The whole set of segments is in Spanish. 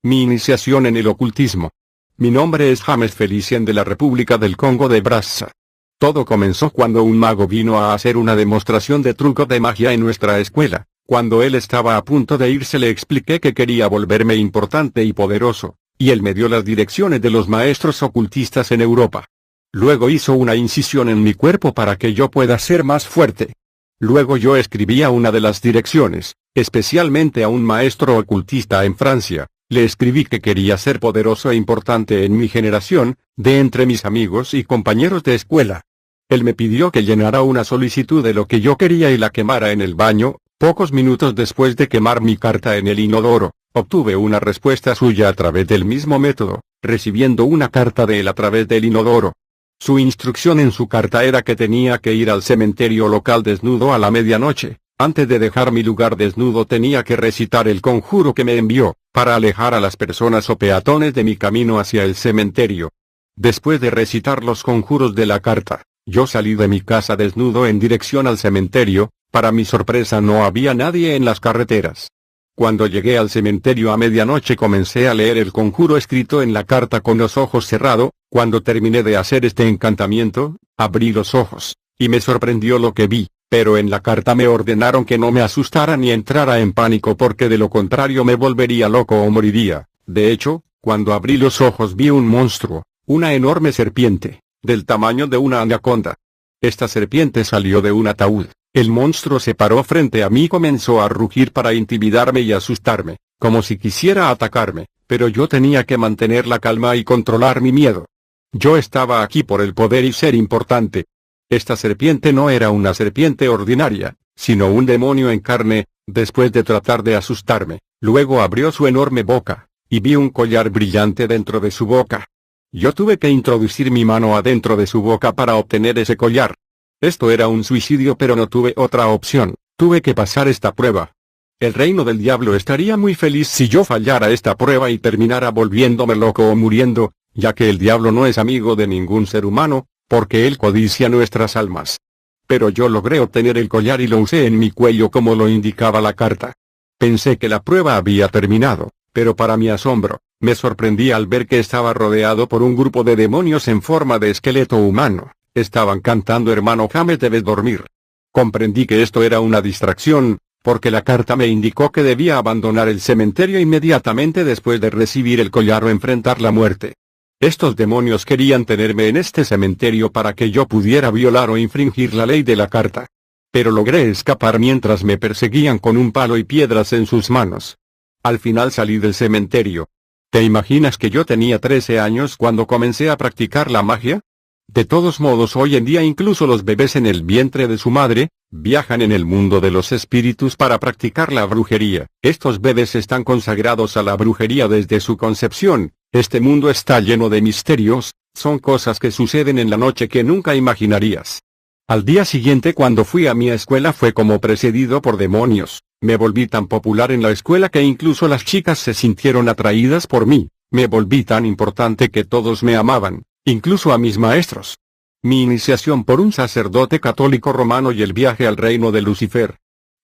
Mi iniciación en el ocultismo. Mi nombre es James Felicien de la República del Congo de Brazza. Todo comenzó cuando un mago vino a hacer una demostración de truco de magia en nuestra escuela. Cuando él estaba a punto de irse le expliqué que quería volverme importante y poderoso, y él me dio las direcciones de los maestros ocultistas en Europa. Luego hizo una incisión en mi cuerpo para que yo pueda ser más fuerte. Luego yo escribía una de las direcciones, especialmente a un maestro ocultista en Francia. Le escribí que quería ser poderoso e importante en mi generación, de entre mis amigos y compañeros de escuela. Él me pidió que llenara una solicitud de lo que yo quería y la quemara en el baño. Pocos minutos después de quemar mi carta en el inodoro, obtuve una respuesta suya a través del mismo método, recibiendo una carta de él a través del inodoro. Su instrucción en su carta era que tenía que ir al cementerio local desnudo a la medianoche. Antes de dejar mi lugar desnudo tenía que recitar el conjuro que me envió, para alejar a las personas o peatones de mi camino hacia el cementerio. Después de recitar los conjuros de la carta, yo salí de mi casa desnudo en dirección al cementerio. Para mi sorpresa no había nadie en las carreteras. Cuando llegué al cementerio a medianoche comencé a leer el conjuro escrito en la carta con los ojos cerrados. Cuando terminé de hacer este encantamiento, abrí los ojos, y me sorprendió lo que vi. Pero en la carta me ordenaron que no me asustara ni entrara en pánico porque de lo contrario me volvería loco o moriría. De hecho, cuando abrí los ojos vi un monstruo, una enorme serpiente, del tamaño de una anaconda. Esta serpiente salió de un ataúd. El monstruo se paró frente a mí y comenzó a rugir para intimidarme y asustarme, como si quisiera atacarme, pero yo tenía que mantener la calma y controlar mi miedo. Yo estaba aquí por el poder y ser importante. Esta serpiente no era una serpiente ordinaria, sino un demonio en carne. Después de tratar de asustarme, luego abrió su enorme boca, y vi un collar brillante dentro de su boca. Yo tuve que introducir mi mano adentro de su boca para obtener ese collar. Esto era un suicidio pero no tuve otra opción, tuve que pasar esta prueba. El reino del diablo estaría muy feliz si yo fallara esta prueba y terminara volviéndome loco o muriendo, ya que el diablo no es amigo de ningún ser humano, porque él codicia nuestras almas. Pero yo logré obtener el collar y lo usé en mi cuello como lo indicaba la carta. Pensé que la prueba había terminado, pero para mi asombro, me sorprendí al ver que estaba rodeado por un grupo de demonios en forma de esqueleto humano. Estaban cantando "Hermano James, debes dormir". Comprendí que esto era una distracción, porque la carta me indicó que debía abandonar el cementerio inmediatamente después de recibir el collar o enfrentar la muerte. Estos demonios querían tenerme en este cementerio para que yo pudiera violar o infringir la ley de la carta. Pero logré escapar mientras me perseguían con un palo y piedras en sus manos. Al final salí del cementerio. ¿Te imaginas que yo tenía 13 años cuando comencé a practicar la magia? De todos modos, hoy en día incluso los bebés en el vientre de su madre, viajan en el mundo de los espíritus para practicar la brujería. Estos bebés están consagrados a la brujería desde su concepción. Este mundo está lleno de misterios, son cosas que suceden en la noche que nunca imaginarías. Al día siguiente cuando fui a mi escuela fue como precedido por demonios. Me volví tan popular en la escuela que incluso las chicas se sintieron atraídas por mí. Me volví tan importante que todos me amaban, incluso a mis maestros. Mi iniciación por un sacerdote católico romano y el viaje al reino de Lucifer.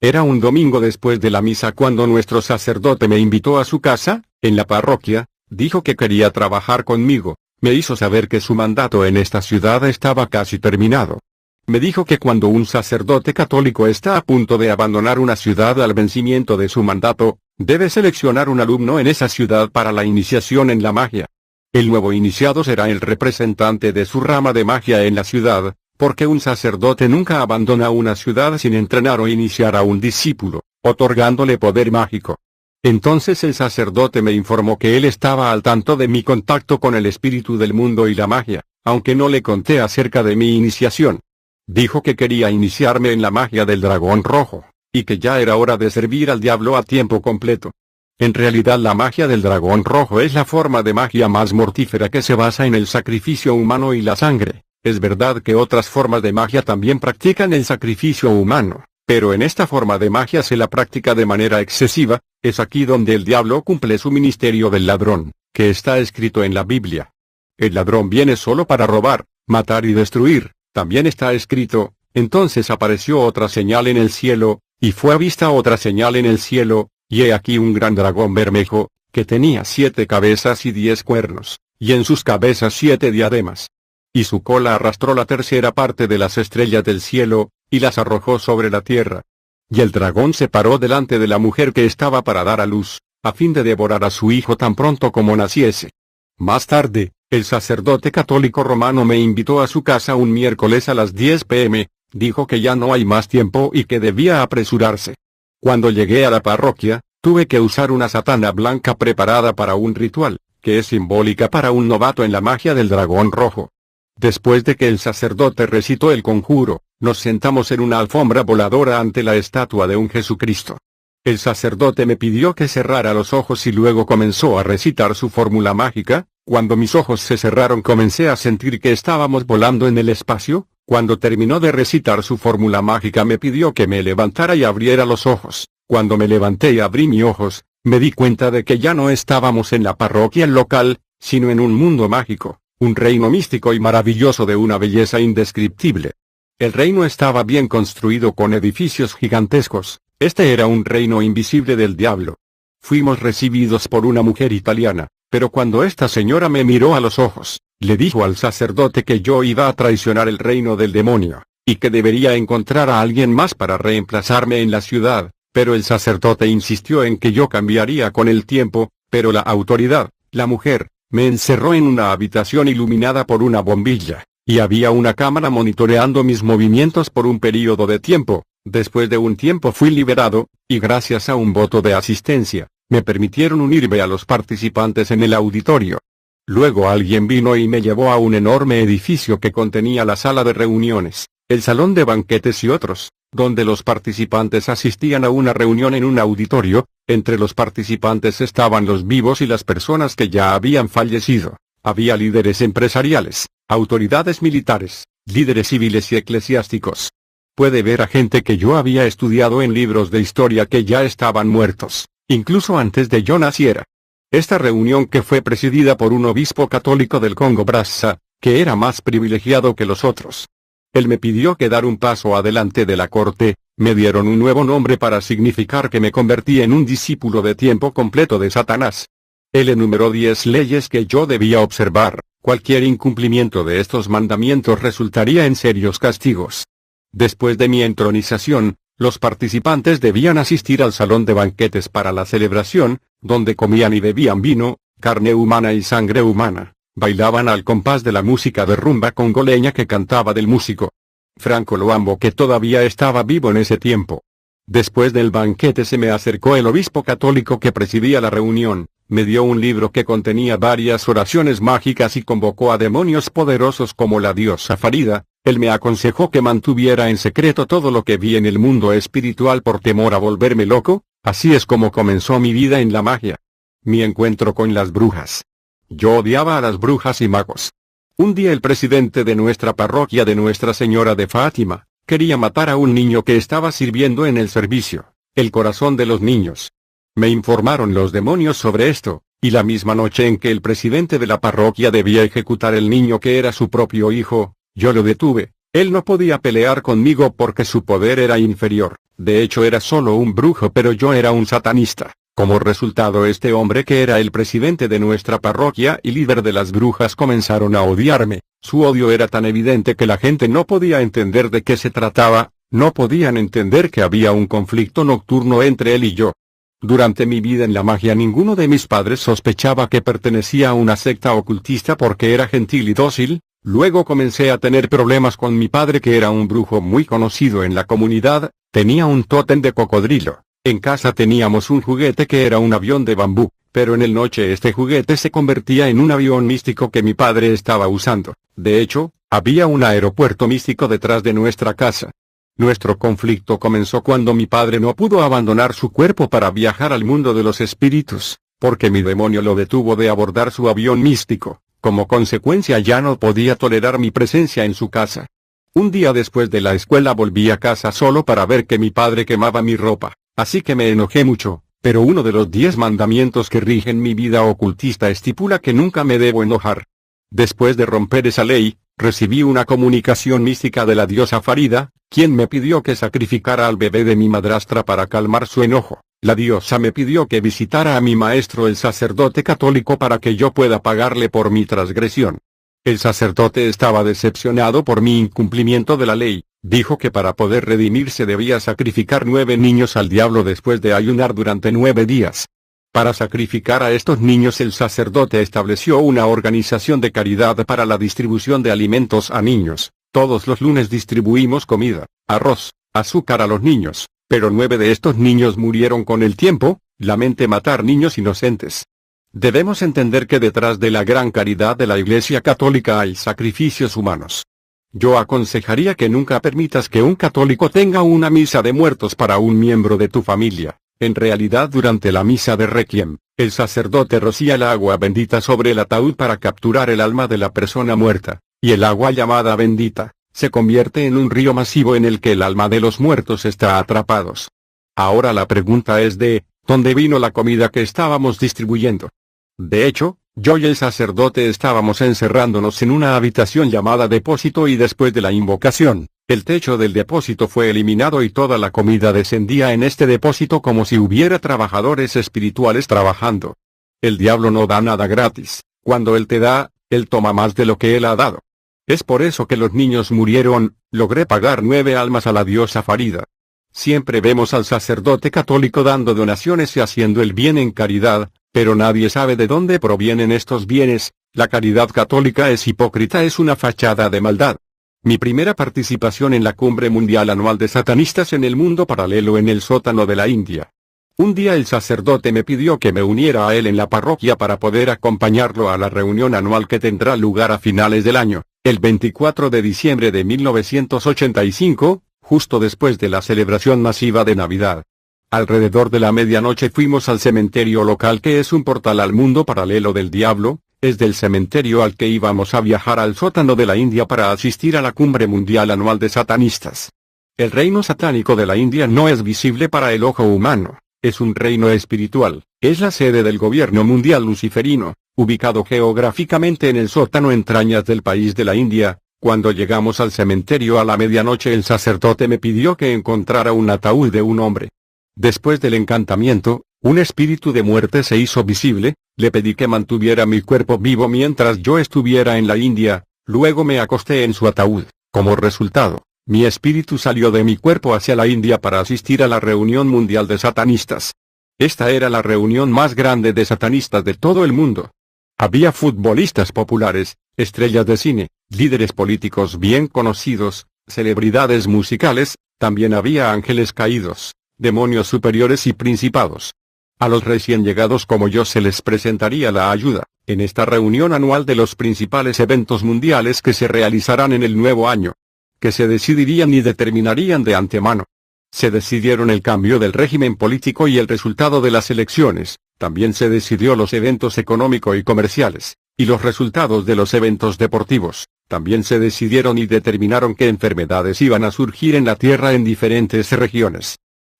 Era un domingo después de la misa cuando nuestro sacerdote me invitó a su casa, en la parroquia. Dijo que quería trabajar conmigo, me hizo saber que su mandato en esta ciudad estaba casi terminado. Me dijo que cuando un sacerdote católico está a punto de abandonar una ciudad al vencimiento de su mandato, debe seleccionar un alumno en esa ciudad para la iniciación en la magia. El nuevo iniciado será el representante de su rama de magia en la ciudad, porque un sacerdote nunca abandona una ciudad sin entrenar o iniciar a un discípulo, otorgándole poder mágico. Entonces el sacerdote me informó que él estaba al tanto de mi contacto con el espíritu del mundo y la magia, aunque no le conté acerca de mi iniciación. Dijo que quería iniciarme en la magia del dragón rojo, y que ya era hora de servir al diablo a tiempo completo. En realidad la magia del dragón rojo es la forma de magia más mortífera que se basa en el sacrificio humano y la sangre. Es verdad que otras formas de magia también practican el sacrificio humano, pero en esta forma de magia se la practica de manera excesiva. Es aquí donde el diablo cumple su ministerio del ladrón, que está escrito en la Biblia. El ladrón viene solo para robar, matar y destruir. También está escrito: entonces apareció otra señal en el cielo, y fue vista otra señal en el cielo, y he aquí un gran dragón bermejo, que tenía 7 cabezas y 10 cuernos, y en sus cabezas 7 diademas. Y su cola arrastró la tercera parte de las estrellas del cielo, y las arrojó sobre la tierra. Y el dragón se paró delante de la mujer que estaba para dar a luz, a fin de devorar a su hijo tan pronto como naciese. Más tarde, el sacerdote católico romano me invitó a su casa un miércoles a las 10 p.m., dijo que ya no hay más tiempo y que debía apresurarse. Cuando llegué a la parroquia, tuve que usar una satana blanca preparada para un ritual, que es simbólica para un novato en la magia del dragón rojo. Después de que el sacerdote recitó el conjuro, nos sentamos en una alfombra voladora ante la estatua de un Jesucristo. El sacerdote me pidió que cerrara los ojos y luego comenzó a recitar su fórmula mágica. Cuando mis ojos se cerraron comencé a sentir que estábamos volando en el espacio. Cuando terminó de recitar su fórmula mágica me pidió que me levantara y abriera los ojos. Cuando me levanté y abrí mis ojos, me di cuenta de que ya no estábamos en la parroquia local, sino en un mundo mágico, un reino místico y maravilloso de una belleza indescriptible. El reino estaba bien construido con edificios gigantescos. Este era un reino invisible del diablo. Fuimos recibidos por una mujer italiana, pero cuando esta señora me miró a los ojos, le dijo al sacerdote que yo iba a traicionar el reino del demonio, y que debería encontrar a alguien más para reemplazarme en la ciudad, pero el sacerdote insistió en que yo cambiaría con el tiempo, pero la autoridad, la mujer, me encerró en una habitación iluminada por una bombilla, y había una cámara monitoreando mis movimientos por un período de tiempo. Después de un tiempo fui liberado, y gracias a un voto de asistencia, me permitieron unirme a los participantes en el auditorio. Luego alguien vino y me llevó a un enorme edificio que contenía la sala de reuniones, el salón de banquetes y otros, donde los participantes asistían a una reunión en un auditorio. Entre los participantes estaban los vivos y las personas que ya habían fallecido. Había líderes empresariales, autoridades militares, líderes civiles y eclesiásticos. Puede ver a gente que yo había estudiado en libros de historia que ya estaban muertos, incluso antes de yo naciera. Esta reunión, que fue presidida por un obispo católico del Congo Brazza, que era más privilegiado que los otros. Él me pidió que dar un paso adelante de la corte. Me dieron un nuevo nombre para significar que me convertí en un discípulo de tiempo completo de Satanás. Él enumeró 10 leyes que yo debía observar. Cualquier incumplimiento de estos mandamientos resultaría en serios castigos. Después de mi entronización, los participantes debían asistir al salón de banquetes para la celebración, donde comían y bebían vino, carne humana y sangre humana. Bailaban al compás de la música de rumba congoleña que cantaba del músico Franco Luambo, que todavía estaba vivo en ese tiempo. Después del banquete se me acercó el obispo católico que presidía la reunión, me dio un libro que contenía varias oraciones mágicas y convocó a demonios poderosos como la diosa Farida. Él me aconsejó que mantuviera en secreto todo lo que vi en el mundo espiritual por temor a volverme loco. Así es como comenzó mi vida en la magia. Mi encuentro con las brujas. Yo odiaba a las brujas y magos. Un día el presidente de nuestra parroquia de Nuestra Señora de Fátima, quería matar a un niño que estaba sirviendo en el servicio, el corazón de los niños. Me informaron los demonios sobre esto, y la misma noche en que el presidente de la parroquia debía ejecutar el niño que era su propio hijo, yo lo detuve. Él no podía pelear conmigo porque su poder era inferior, de hecho era solo un brujo, pero yo era un satanista. Como resultado, este hombre, que era el presidente de nuestra parroquia y líder de las brujas, comenzaron a odiarme. Su odio era tan evidente que la gente no podía entender de qué se trataba, no podían entender que había un conflicto nocturno entre él y yo. Durante mi vida en la magia ninguno de mis padres sospechaba que pertenecía a una secta ocultista porque era gentil y dócil. Luego comencé a tener problemas con mi padre, que era un brujo muy conocido en la comunidad. Tenía un tótem de cocodrilo. En casa teníamos un juguete que era un avión de bambú, pero en el noche este juguete se convertía en un avión místico que mi padre estaba usando. De hecho, había un aeropuerto místico detrás de nuestra casa. Nuestro conflicto comenzó cuando mi padre no pudo abandonar su cuerpo para viajar al mundo de los espíritus, porque mi demonio lo detuvo de abordar su avión místico. Como consecuencia ya no podía tolerar mi presencia en su casa. Un día después de la escuela volví a casa solo para ver que mi padre quemaba mi ropa. Así que me enojé mucho, pero uno de los 10 mandamientos que rigen mi vida ocultista estipula que nunca me debo enojar. Después de romper esa ley, recibí una comunicación mística de la diosa Farida, quien me pidió que sacrificara al bebé de mi madrastra para calmar su enojo. La diosa me pidió que visitara a mi maestro el sacerdote católico para que yo pueda pagarle por mi transgresión. El sacerdote estaba decepcionado por mi incumplimiento de la ley. Dijo que para poder redimirse debía sacrificar 9 niños al diablo después de ayunar durante 9 días. Para sacrificar a estos niños el sacerdote estableció una organización de caridad para la distribución de alimentos a niños. Todos los lunes distribuimos comida, arroz, azúcar a los niños, pero 9 de estos niños murieron con el tiempo. Lamente matar niños inocentes. Debemos entender que detrás de la gran caridad de la Iglesia Católica hay sacrificios humanos. Yo aconsejaría que nunca permitas que un católico tenga una misa de muertos para un miembro de tu familia. En realidad, durante la misa de Requiem, el sacerdote rocía el agua bendita sobre el ataúd para capturar el alma de la persona muerta, y el agua llamada bendita se convierte en un río masivo en el que el alma de los muertos está atrapados. Ahora la pregunta es ¿dónde vino la comida que estábamos distribuyendo? De hecho, yo y el sacerdote estábamos encerrándonos en una habitación llamada depósito y después de la invocación, el techo del depósito fue eliminado y toda la comida descendía en este depósito como si hubiera trabajadores espirituales trabajando. El diablo no da nada gratis. Cuando él te da, él toma más de lo que él ha dado. Es por eso que los niños murieron. Logré pagar 9 almas a la diosa Farida. Siempre vemos al sacerdote católico dando donaciones y haciendo el bien en caridad, pero nadie sabe de dónde provienen estos bienes. La caridad católica es hipócrita, es una fachada de maldad. Mi primera participación en la cumbre mundial anual de satanistas en el mundo paralelo en el sótano de la India. Un día el sacerdote me pidió que me uniera a él en la parroquia para poder acompañarlo a la reunión anual que tendrá lugar a finales del año, el 24 de diciembre de 1985, justo después de la celebración masiva de Navidad. Alrededor de la medianoche fuimos al cementerio local, que es un portal al mundo paralelo del diablo. Es del cementerio al que íbamos a viajar al sótano de la India para asistir a la cumbre mundial anual de satanistas. El reino satánico de la India no es visible para el ojo humano, es un reino espiritual, es la sede del gobierno mundial luciferino, ubicado geográficamente en el sótano entrañas del país de la India. Cuando llegamos al cementerio a la medianoche, el sacerdote me pidió que encontrara un ataúd de un hombre. Después del encantamiento, un espíritu de muerte se hizo visible. Le pedí que mantuviera mi cuerpo vivo mientras yo estuviera en la India. Luego me acosté en su ataúd. Como resultado, mi espíritu salió de mi cuerpo hacia la India para asistir a la reunión mundial de satanistas. Esta era la reunión más grande de satanistas de todo el mundo. Había futbolistas populares, estrellas de cine, líderes políticos bien conocidos, celebridades musicales, también había ángeles caídos, demonios superiores y principados. A los recién llegados como yo se les presentaría la ayuda, en esta reunión anual de los principales eventos mundiales que se realizarán en el nuevo año, que se decidirían y determinarían de antemano. Se decidieron el cambio del régimen político y el resultado de las elecciones, también se decidió los eventos económicos y comerciales, y los resultados de los eventos deportivos, también se decidieron y determinaron qué enfermedades iban a surgir en la tierra en diferentes regiones.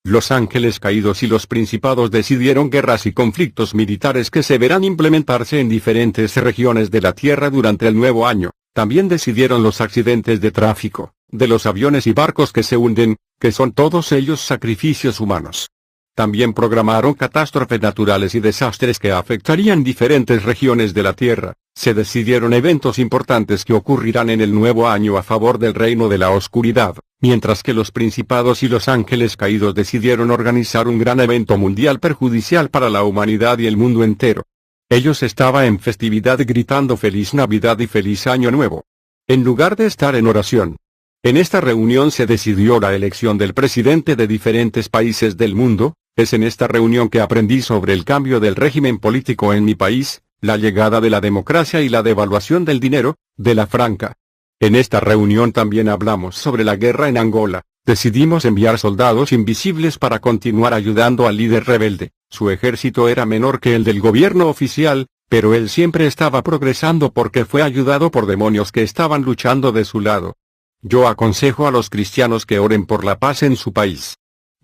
Los ángeles caídos y los principados decidieron guerras y conflictos militares que se verán implementarse en diferentes regiones de la Tierra durante el nuevo año. También decidieron los accidentes de tráfico, de los aviones y barcos que se hunden, que son todos ellos sacrificios humanos. También programaron catástrofes naturales y desastres que afectarían diferentes regiones de la Tierra. Se decidieron eventos importantes que ocurrirán en el nuevo año a favor del reino de la oscuridad, mientras que los principados y los ángeles caídos decidieron organizar un gran evento mundial perjudicial para la humanidad y el mundo entero. Ellos estaban en festividad gritando Feliz Navidad y Feliz Año Nuevo, en lugar de estar en oración. En esta reunión se decidió la elección del presidente de diferentes países del mundo. Es en esta reunión que aprendí sobre el cambio del régimen político en mi país, la llegada de la democracia y la devaluación del dinero, de la franca. En esta reunión también hablamos sobre la guerra en Angola. Decidimos enviar soldados invisibles para continuar ayudando al líder rebelde. Su ejército era menor que el del gobierno oficial, pero él siempre estaba progresando porque fue ayudado por demonios que estaban luchando de su lado. Yo aconsejo a los cristianos que oren por la paz en su país.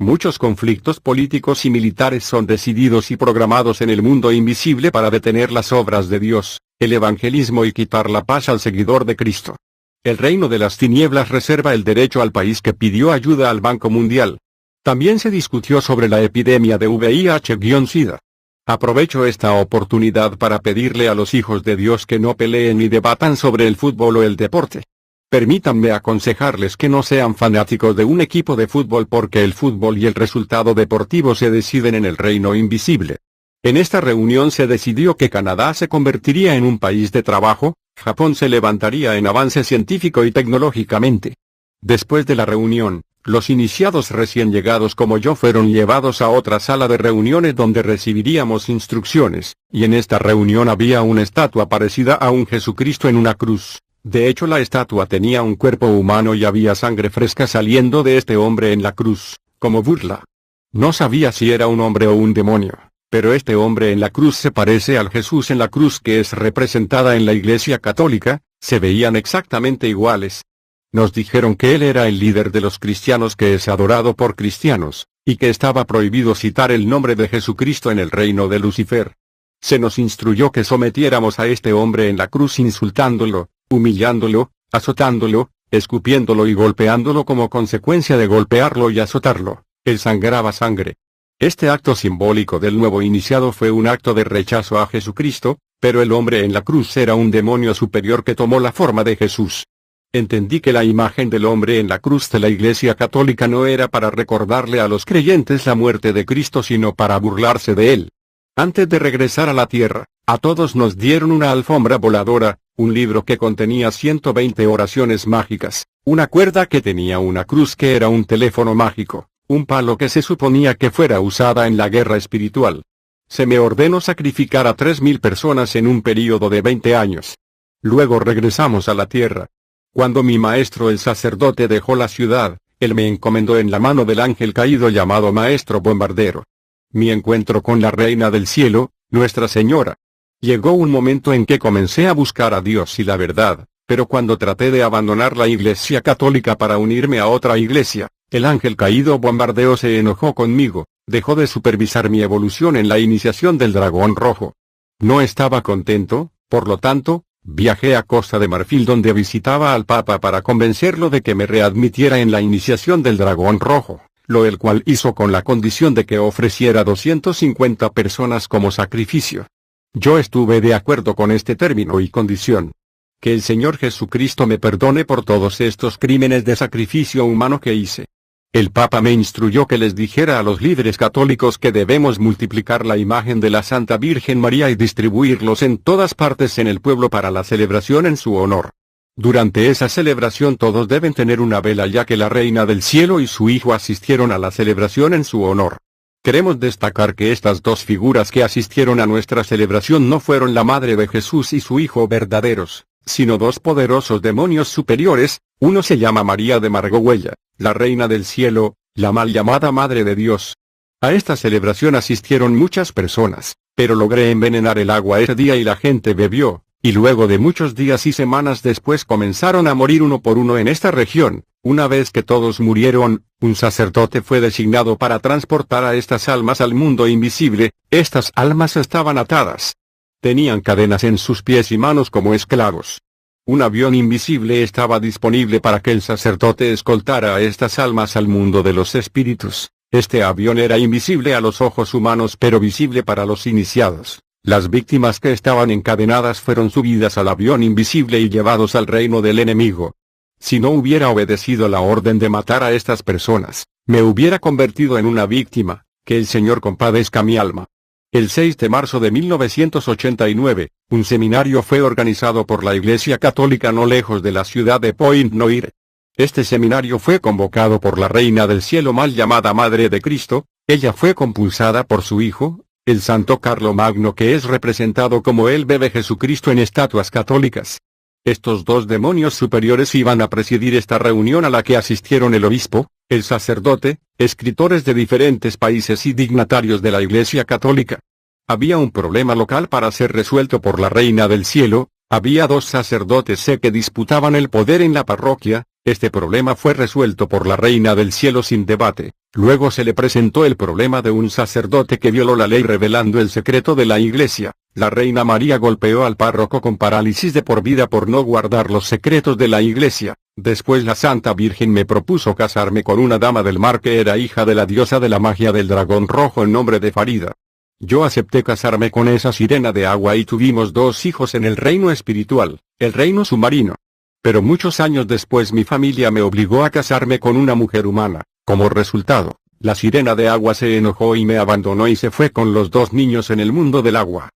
Muchos conflictos políticos y militares son decididos y programados en el mundo invisible para detener las obras de Dios, el evangelismo y quitar la paz al seguidor de Cristo. El reino de las tinieblas reserva el derecho al país que pidió ayuda al Banco Mundial. También se discutió sobre la epidemia de VIH-Sida. Aprovecho esta oportunidad para pedirle a los hijos de Dios que no peleen ni debatan sobre el fútbol o el deporte. Permítanme aconsejarles que no sean fanáticos de un equipo de fútbol porque el fútbol y el resultado deportivo se deciden en el reino invisible. En esta reunión se decidió que Canadá se convertiría en un país de trabajo, Japón se levantaría en avance científico y tecnológicamente. Después de la reunión, los iniciados recién llegados como yo fueron llevados a otra sala de reuniones donde recibiríamos instrucciones, y en esta reunión había una estatua parecida a un Jesucristo en una cruz. De hecho la estatua tenía un cuerpo humano y había sangre fresca saliendo de este hombre en la cruz, como burla. No sabía si era un hombre o un demonio, pero este hombre en la cruz se parece al Jesús en la cruz que es representada en la Iglesia Católica, se veían exactamente iguales. Nos dijeron que él era el líder de los cristianos que es adorado por cristianos, y que estaba prohibido citar el nombre de Jesucristo en el reino de Lucifer. Se nos instruyó que sometiéramos a este hombre en la cruz insultándolo, humillándolo, azotándolo, escupiéndolo y golpeándolo como consecuencia de golpearlo y azotarlo. Él sangraba sangre. Este acto simbólico del nuevo iniciado fue un acto de rechazo a Jesucristo, pero el hombre en la cruz era un demonio superior que tomó la forma de Jesús. Entendí que la imagen del hombre en la cruz de la Iglesia Católica no era para recordarle a los creyentes la muerte de Cristo sino para burlarse de él. Antes de regresar a la tierra, a todos nos dieron una alfombra voladora, un libro que contenía 120 oraciones mágicas, una cuerda que tenía una cruz que era un teléfono mágico, un palo que se suponía que fuera usada en la guerra espiritual. Se me ordenó sacrificar a 3.000 personas en un período de 20 años. Luego regresamos a la tierra. Cuando mi maestro el sacerdote dejó la ciudad, él me encomendó en la mano del ángel caído llamado Maestro Bombardero. Mi encuentro con la Reina del Cielo, Nuestra Señora. Llegó un momento en que comencé a buscar a Dios y la verdad, pero cuando traté de abandonar la Iglesia Católica para unirme a otra iglesia, el ángel caído Bombardeo se enojó conmigo, dejó de supervisar mi evolución en la iniciación del dragón rojo. No estaba contento, por lo tanto, viajé a Costa de Marfil donde visitaba al Papa para convencerlo de que me readmitiera en la iniciación del dragón rojo, lo el cual hizo con la condición de que ofreciera 250 personas como sacrificio. Yo estuve de acuerdo con este término y condición. Que el Señor Jesucristo me perdone por todos estos crímenes de sacrificio humano que hice. El Papa me instruyó que les dijera a los líderes católicos que debemos multiplicar la imagen de la Santa Virgen María y distribuirlos en todas partes en el pueblo para la celebración en su honor. Durante esa celebración todos deben tener una vela ya que la Reina del Cielo y su Hijo asistieron a la celebración en su honor. Queremos destacar que estas dos figuras que asistieron a nuestra celebración no fueron la Madre de Jesús y su Hijo verdaderos, sino dos poderosos demonios superiores, uno se llama María de Margüello, la Reina del Cielo, la mal llamada Madre de Dios. A esta celebración asistieron muchas personas, pero logré envenenar el agua ese día y la gente bebió, y luego de muchos días y semanas después comenzaron a morir uno por uno en esta región. Una vez que todos murieron, un sacerdote fue designado para transportar a estas almas al mundo invisible. Estas almas estaban atadas. Tenían cadenas en sus pies y manos como esclavos. Un avión invisible estaba disponible para que el sacerdote escoltara a estas almas al mundo de los espíritus. Este avión era invisible a los ojos humanos pero visible para los iniciados. Las víctimas que estaban encadenadas fueron subidas al avión invisible y llevados al reino del enemigo. Si no hubiera obedecido la orden de matar a estas personas, me hubiera convertido en una víctima. Que el Señor compadezca mi alma. El 6 de marzo de 1989, un seminario fue organizado por la Iglesia Católica no lejos de la ciudad de Pointe-Noire. Este seminario fue convocado por la Reina del Cielo mal llamada Madre de Cristo. Ella fue compulsada por su hijo, el Santo Carlomagno que es representado como el bebé Jesucristo en estatuas católicas. Estos dos demonios superiores iban a presidir esta reunión a la que asistieron el obispo, el sacerdote, escritores de diferentes países y dignatarios de la Iglesia Católica. Había un problema local para ser resuelto por la Reina del Cielo. Había dos sacerdotes que disputaban el poder en la parroquia. Este problema fue resuelto por la Reina del Cielo sin debate. Luego se le presentó el problema de un sacerdote que violó la ley revelando el secreto de la Iglesia. La Reina María golpeó al párroco con parálisis de por vida por no guardar los secretos de la Iglesia. Después la Santa Virgen me propuso casarme con una dama del mar que era hija de la diosa de la magia del dragón rojo en nombre de Farida. Yo acepté casarme con esa sirena de agua y tuvimos 2 hijos en el reino espiritual, el reino submarino. Pero muchos años después mi familia me obligó a casarme con una mujer humana. Como resultado, la sirena de agua se enojó y me abandonó y se fue con los 2 niños en el mundo del agua.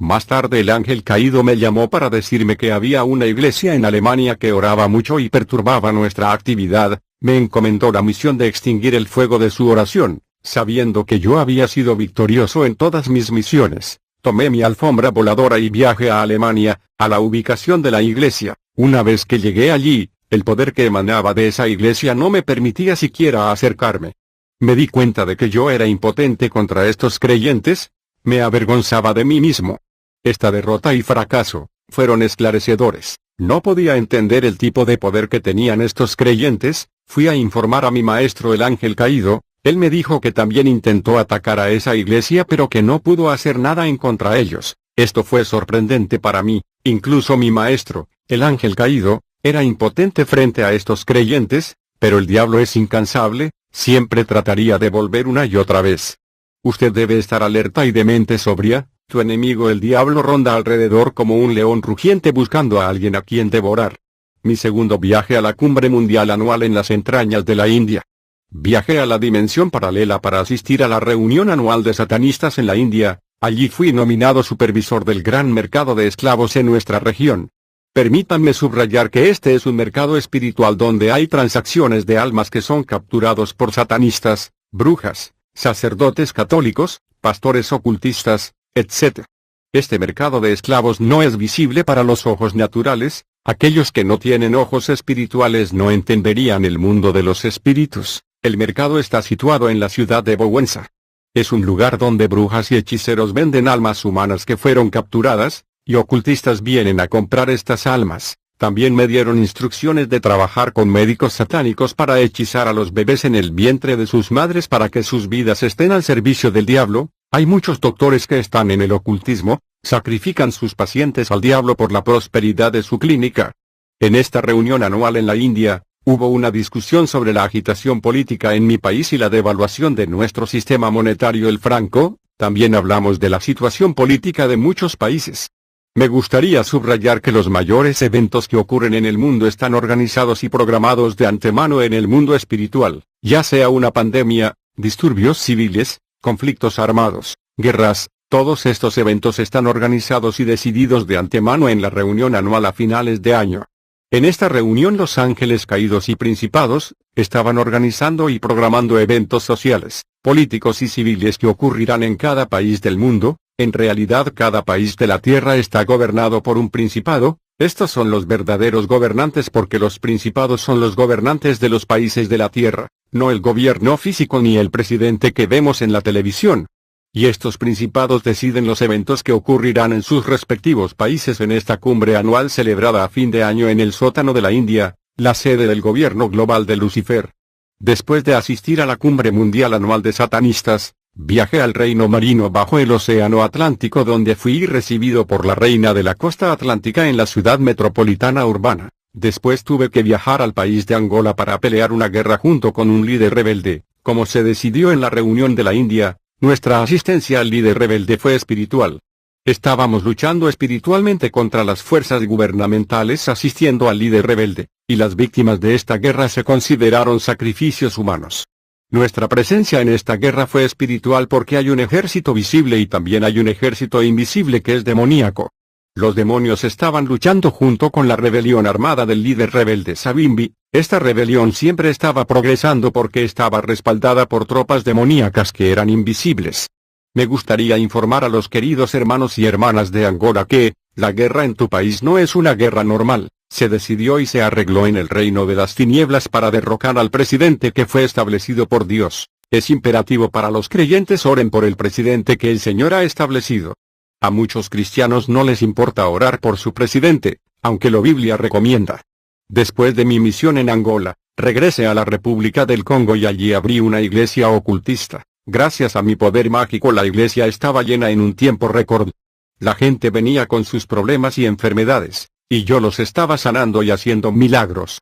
Más tarde el ángel caído me llamó para decirme que había una iglesia en Alemania que oraba mucho y perturbaba nuestra actividad. Me encomendó la misión de extinguir el fuego de su oración, sabiendo que yo había sido victorioso en todas mis misiones. Tomé mi alfombra voladora y viajé a Alemania, a la ubicación de la iglesia. Una vez que llegué allí, el poder que emanaba de esa iglesia no me permitía siquiera acercarme. Me di cuenta de que yo era impotente contra estos creyentes. Me avergonzaba de mí mismo. Esta derrota y fracaso fueron esclarecedores. No podía entender el tipo de poder que tenían estos creyentes. Fui a informar a mi maestro el ángel caído. Él me dijo que también intentó atacar a esa iglesia pero que no pudo hacer nada en contra ellos. Esto fue sorprendente para mí. Incluso mi maestro, el ángel caído, era impotente frente a estos creyentes, pero el diablo es incansable, siempre trataría de volver una y otra vez. Usted debe estar alerta y de mente sobria. Tu enemigo el diablo ronda alrededor como un león rugiente buscando a alguien a quien devorar. Mi segundo viaje a la cumbre mundial anual en las entrañas de la India. Viajé a la dimensión paralela para asistir a la reunión anual de satanistas en la India. Allí fui nominado supervisor del gran mercado de esclavos en nuestra región. Permítanme subrayar que este es un mercado espiritual donde hay transacciones de almas que son capturados por satanistas, brujas, sacerdotes católicos, pastores ocultistas, etc. Este mercado de esclavos no es visible para los ojos naturales. Aquellos que no tienen ojos espirituales no entenderían el mundo de los espíritus. El mercado está situado en la ciudad de Bowensa. Es un lugar donde brujas y hechiceros venden almas humanas que fueron capturadas, y ocultistas vienen a comprar estas almas. También me dieron instrucciones de trabajar con médicos satánicos para hechizar a los bebés en el vientre de sus madres para que sus vidas estén al servicio del diablo. Hay muchos doctores que están en el ocultismo, sacrifican sus pacientes al diablo por la prosperidad de su clínica. En esta reunión anual en la India, hubo una discusión sobre la agitación política en mi país y la devaluación de nuestro sistema monetario el franco. También hablamos de la situación política de muchos países. Me gustaría subrayar que los mayores eventos que ocurren en el mundo están organizados y programados de antemano en el mundo espiritual, ya sea una pandemia, disturbios civiles, conflictos armados, guerras. Todos estos eventos están organizados y decididos de antemano en la reunión anual a finales de año. En esta reunión los ángeles caídos y principados estaban organizando y programando eventos sociales, políticos y civiles que ocurrirán en cada país del mundo. En realidad cada país de la tierra está gobernado por un principado. Estos son los verdaderos gobernantes porque los principados son los gobernantes de los países de la tierra, no el gobierno físico ni el presidente que vemos en la televisión. Y estos principados deciden los eventos que ocurrirán en sus respectivos países en esta cumbre anual celebrada a fin de año en el sótano de la India, la sede del gobierno global de Lucifer. Después de asistir a la cumbre mundial anual de satanistas, viajé al reino marino bajo el océano Atlántico donde fui recibido por la reina de la costa atlántica en la ciudad metropolitana urbana. Después tuve que viajar al país de Angola para pelear una guerra junto con un líder rebelde, como se decidió en la reunión de la India. Nuestra asistencia al líder rebelde fue espiritual. Estábamos luchando espiritualmente contra las fuerzas gubernamentales asistiendo al líder rebelde, y las víctimas de esta guerra se consideraron sacrificios humanos. Nuestra presencia en esta guerra fue espiritual porque hay un ejército visible y también hay un ejército invisible que es demoníaco. Los demonios estaban luchando junto con la rebelión armada del líder rebelde Savimbi. Esta rebelión siempre estaba progresando porque estaba respaldada por tropas demoníacas que eran invisibles. Me gustaría informar a los queridos hermanos y hermanas de Angola que, la guerra en tu país no es una guerra normal, se decidió y se arregló en el reino de las tinieblas para derrocar al presidente que fue establecido por Dios. Es imperativo para los creyentes oren por el presidente que el Señor ha establecido. A muchos cristianos no les importa orar por su presidente, aunque la Biblia recomienda. Después de mi misión en Angola, regresé a la República del Congo y allí abrí una iglesia ocultista. Gracias a mi poder mágico la iglesia estaba llena en un tiempo récord. La gente venía con sus problemas y enfermedades, y yo los estaba sanando y haciendo milagros.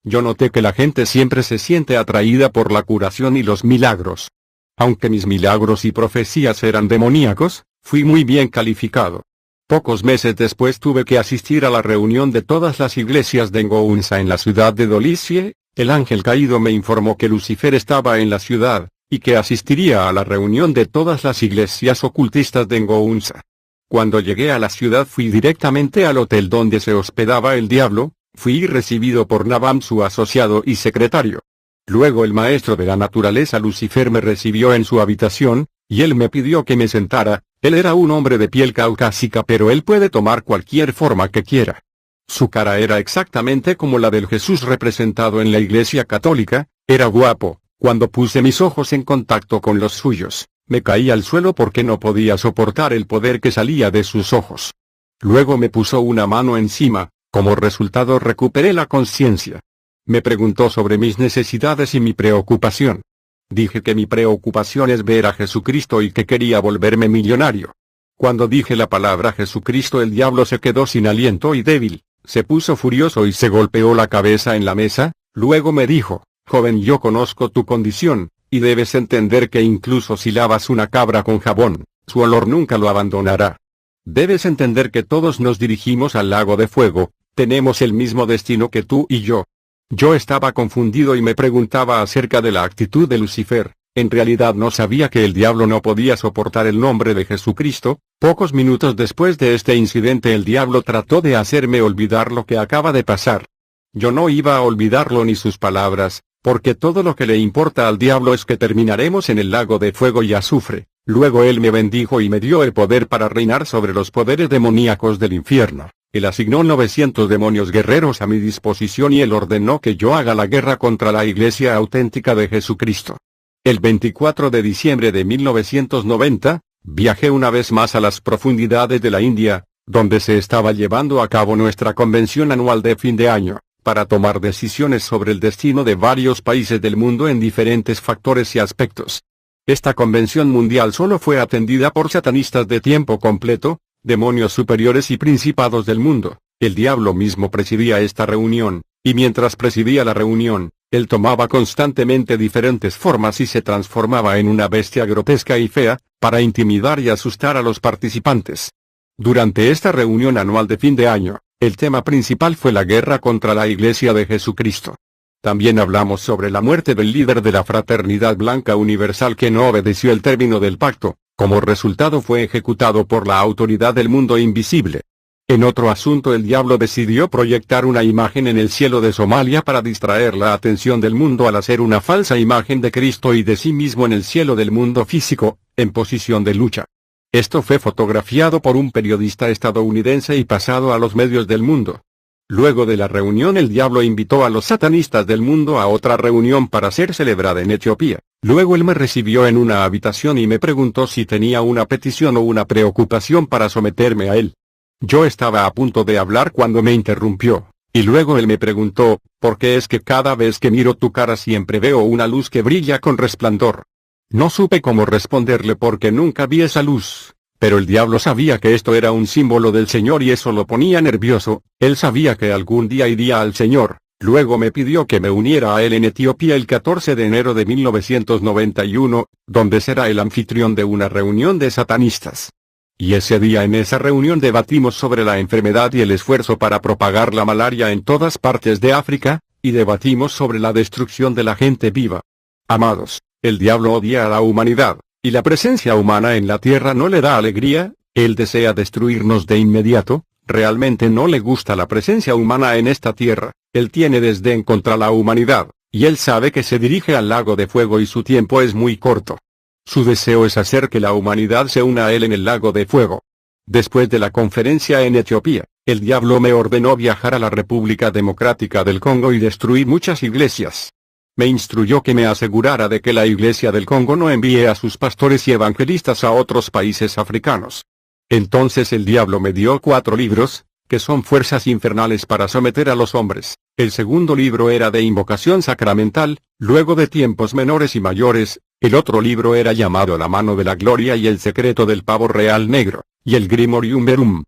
Yo noté que la gente siempre se siente atraída por la curación y los milagros. Aunque mis milagros y profecías eran demoníacos, fui muy bien calificado. Pocos meses después tuve que asistir a la reunión de todas las iglesias de Ngounsa en la ciudad de Dolisie. El ángel caído me informó que Lucifer estaba en la ciudad, y que asistiría a la reunión de todas las iglesias ocultistas de Ngounsa. Cuando llegué a la ciudad fui directamente al hotel donde se hospedaba el diablo. Fui recibido por Nabam, su asociado y secretario. Luego el maestro de la naturaleza Lucifer me recibió en su habitación, y él me pidió que me sentara. Él era un hombre de piel caucásica, pero él puede tomar cualquier forma que quiera. Su cara era exactamente como la del Jesús representado en la Iglesia Católica. Era guapo. Cuando puse mis ojos en contacto con los suyos, me caí al suelo porque no podía soportar el poder que salía de sus ojos. Luego me puso una mano encima. Como resultado recuperé la conciencia. Me preguntó sobre mis necesidades y mi preocupación. Dije que mi preocupación es ver a Jesucristo y que quería volverme millonario. Cuando dije la palabra Jesucristo, el diablo se quedó sin aliento y débil, se puso furioso y se golpeó la cabeza en la mesa. Luego me dijo: joven, yo conozco tu condición, y debes entender que incluso si lavas una cabra con jabón, su olor nunca lo abandonará. Debes entender que todos nos dirigimos al lago de fuego. Tenemos el mismo destino que tú y yo. Yo estaba confundido y me preguntaba acerca de la actitud de Lucifer. En realidad no sabía que el diablo no podía soportar el nombre de Jesucristo. Pocos minutos después de este incidente el diablo trató de hacerme olvidar lo que acaba de pasar. Yo no iba a olvidarlo ni sus palabras, porque todo lo que le importa al diablo es que terminaremos en el lago de fuego y azufre. Luego él me bendijo y me dio el poder para reinar sobre los poderes demoníacos del infierno. Él asignó 900 demonios guerreros a mi disposición y él ordenó que yo haga la guerra contra la Iglesia auténtica de Jesucristo. El 24 de diciembre de 1990, viajé una vez más a las profundidades de la India, donde se estaba llevando a cabo nuestra convención anual de fin de año, para tomar decisiones sobre el destino de varios países del mundo en diferentes factores y aspectos. Esta convención mundial solo fue atendida por satanistas de tiempo completo, demonios superiores y principados del mundo. El diablo mismo presidía esta reunión, y mientras presidía la reunión, él tomaba constantemente diferentes formas y se transformaba en una bestia grotesca y fea, para intimidar y asustar a los participantes. Durante esta reunión anual de fin de año, el tema principal fue la guerra contra la Iglesia de Jesucristo. También hablamos sobre la muerte del líder de la Fraternidad Blanca Universal que no obedeció el término del pacto. Como resultado fue ejecutado por la autoridad del mundo invisible. En otro asunto el diablo decidió proyectar una imagen en el cielo de Somalia para distraer la atención del mundo al hacer una falsa imagen de Cristo y de sí mismo en el cielo del mundo físico, en posición de lucha. Esto fue fotografiado por un periodista estadounidense y pasado a los medios del mundo. Luego de la reunión el diablo invitó a los satanistas del mundo a otra reunión para ser celebrada en Etiopía. Luego él me recibió en una habitación y me preguntó si tenía una petición o una preocupación para someterme a él. Yo estaba a punto de hablar cuando me interrumpió, y luego él me preguntó: ¿por qué es que cada vez que miro tu cara siempre veo una luz que brilla con resplandor? No supe cómo responderle porque nunca vi esa luz. Pero el diablo sabía que esto era un símbolo del Señor y eso lo ponía nervioso. Él sabía que algún día iría al Señor. Luego me pidió que me uniera a él en Etiopía el 14 de enero de 1991, donde será el anfitrión de una reunión de satanistas. Y ese día en esa reunión debatimos sobre la enfermedad y el esfuerzo para propagar la malaria en todas partes de África, y debatimos sobre la destrucción de la gente viva. Amados, el diablo odia a la humanidad. Y la presencia humana en la tierra no le da alegría, él desea destruirnos de inmediato. Realmente no le gusta la presencia humana en esta tierra, él tiene desdén contra la humanidad, y él sabe que se dirige al lago de fuego y su tiempo es muy corto. Su deseo es hacer que la humanidad se una a él en el lago de fuego. Después de la conferencia en Etiopía, el diablo me ordenó viajar a la República Democrática del Congo y destruir muchas iglesias. Me instruyó que me asegurara de que la Iglesia del Congo no envíe a sus pastores y evangelistas a otros países africanos. Entonces el diablo me dio 4 libros, que son fuerzas infernales para someter a los hombres. El segundo libro era de invocación sacramental, luego de tiempos menores y mayores. El otro libro era llamado La mano de la gloria y el secreto del pavo real negro, y el Grimorium Verum.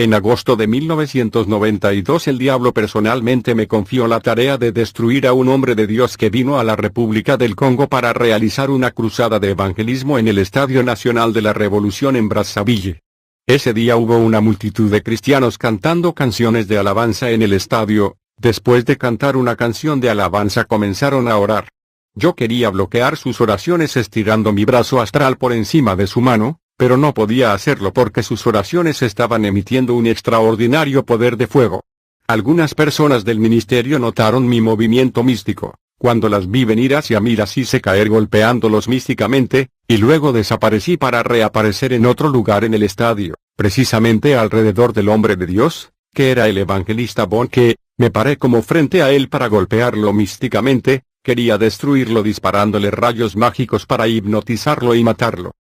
En agosto de 1992 el diablo personalmente me confió la tarea de destruir a un hombre de Dios que vino a la República del Congo para realizar una cruzada de evangelismo en el Estadio Nacional de la Revolución en Brazzaville. Ese día hubo una multitud de cristianos cantando canciones de alabanza en el estadio. Después de cantar una canción de alabanza comenzaron a orar. Yo quería bloquear sus oraciones estirando mi brazo astral por encima de su mano, pero no podía hacerlo porque sus oraciones estaban emitiendo un extraordinario poder de fuego. Algunas personas del ministerio notaron mi movimiento místico. Cuando las vi venir hacia mí las hice caer golpeándolos místicamente, y luego desaparecí para reaparecer en otro lugar en el estadio, precisamente alrededor del hombre de Dios, que era el evangelista Bonke. Me paré como frente a él para golpearlo místicamente, quería destruirlo disparándole rayos mágicos para hipnotizarlo y matarlo.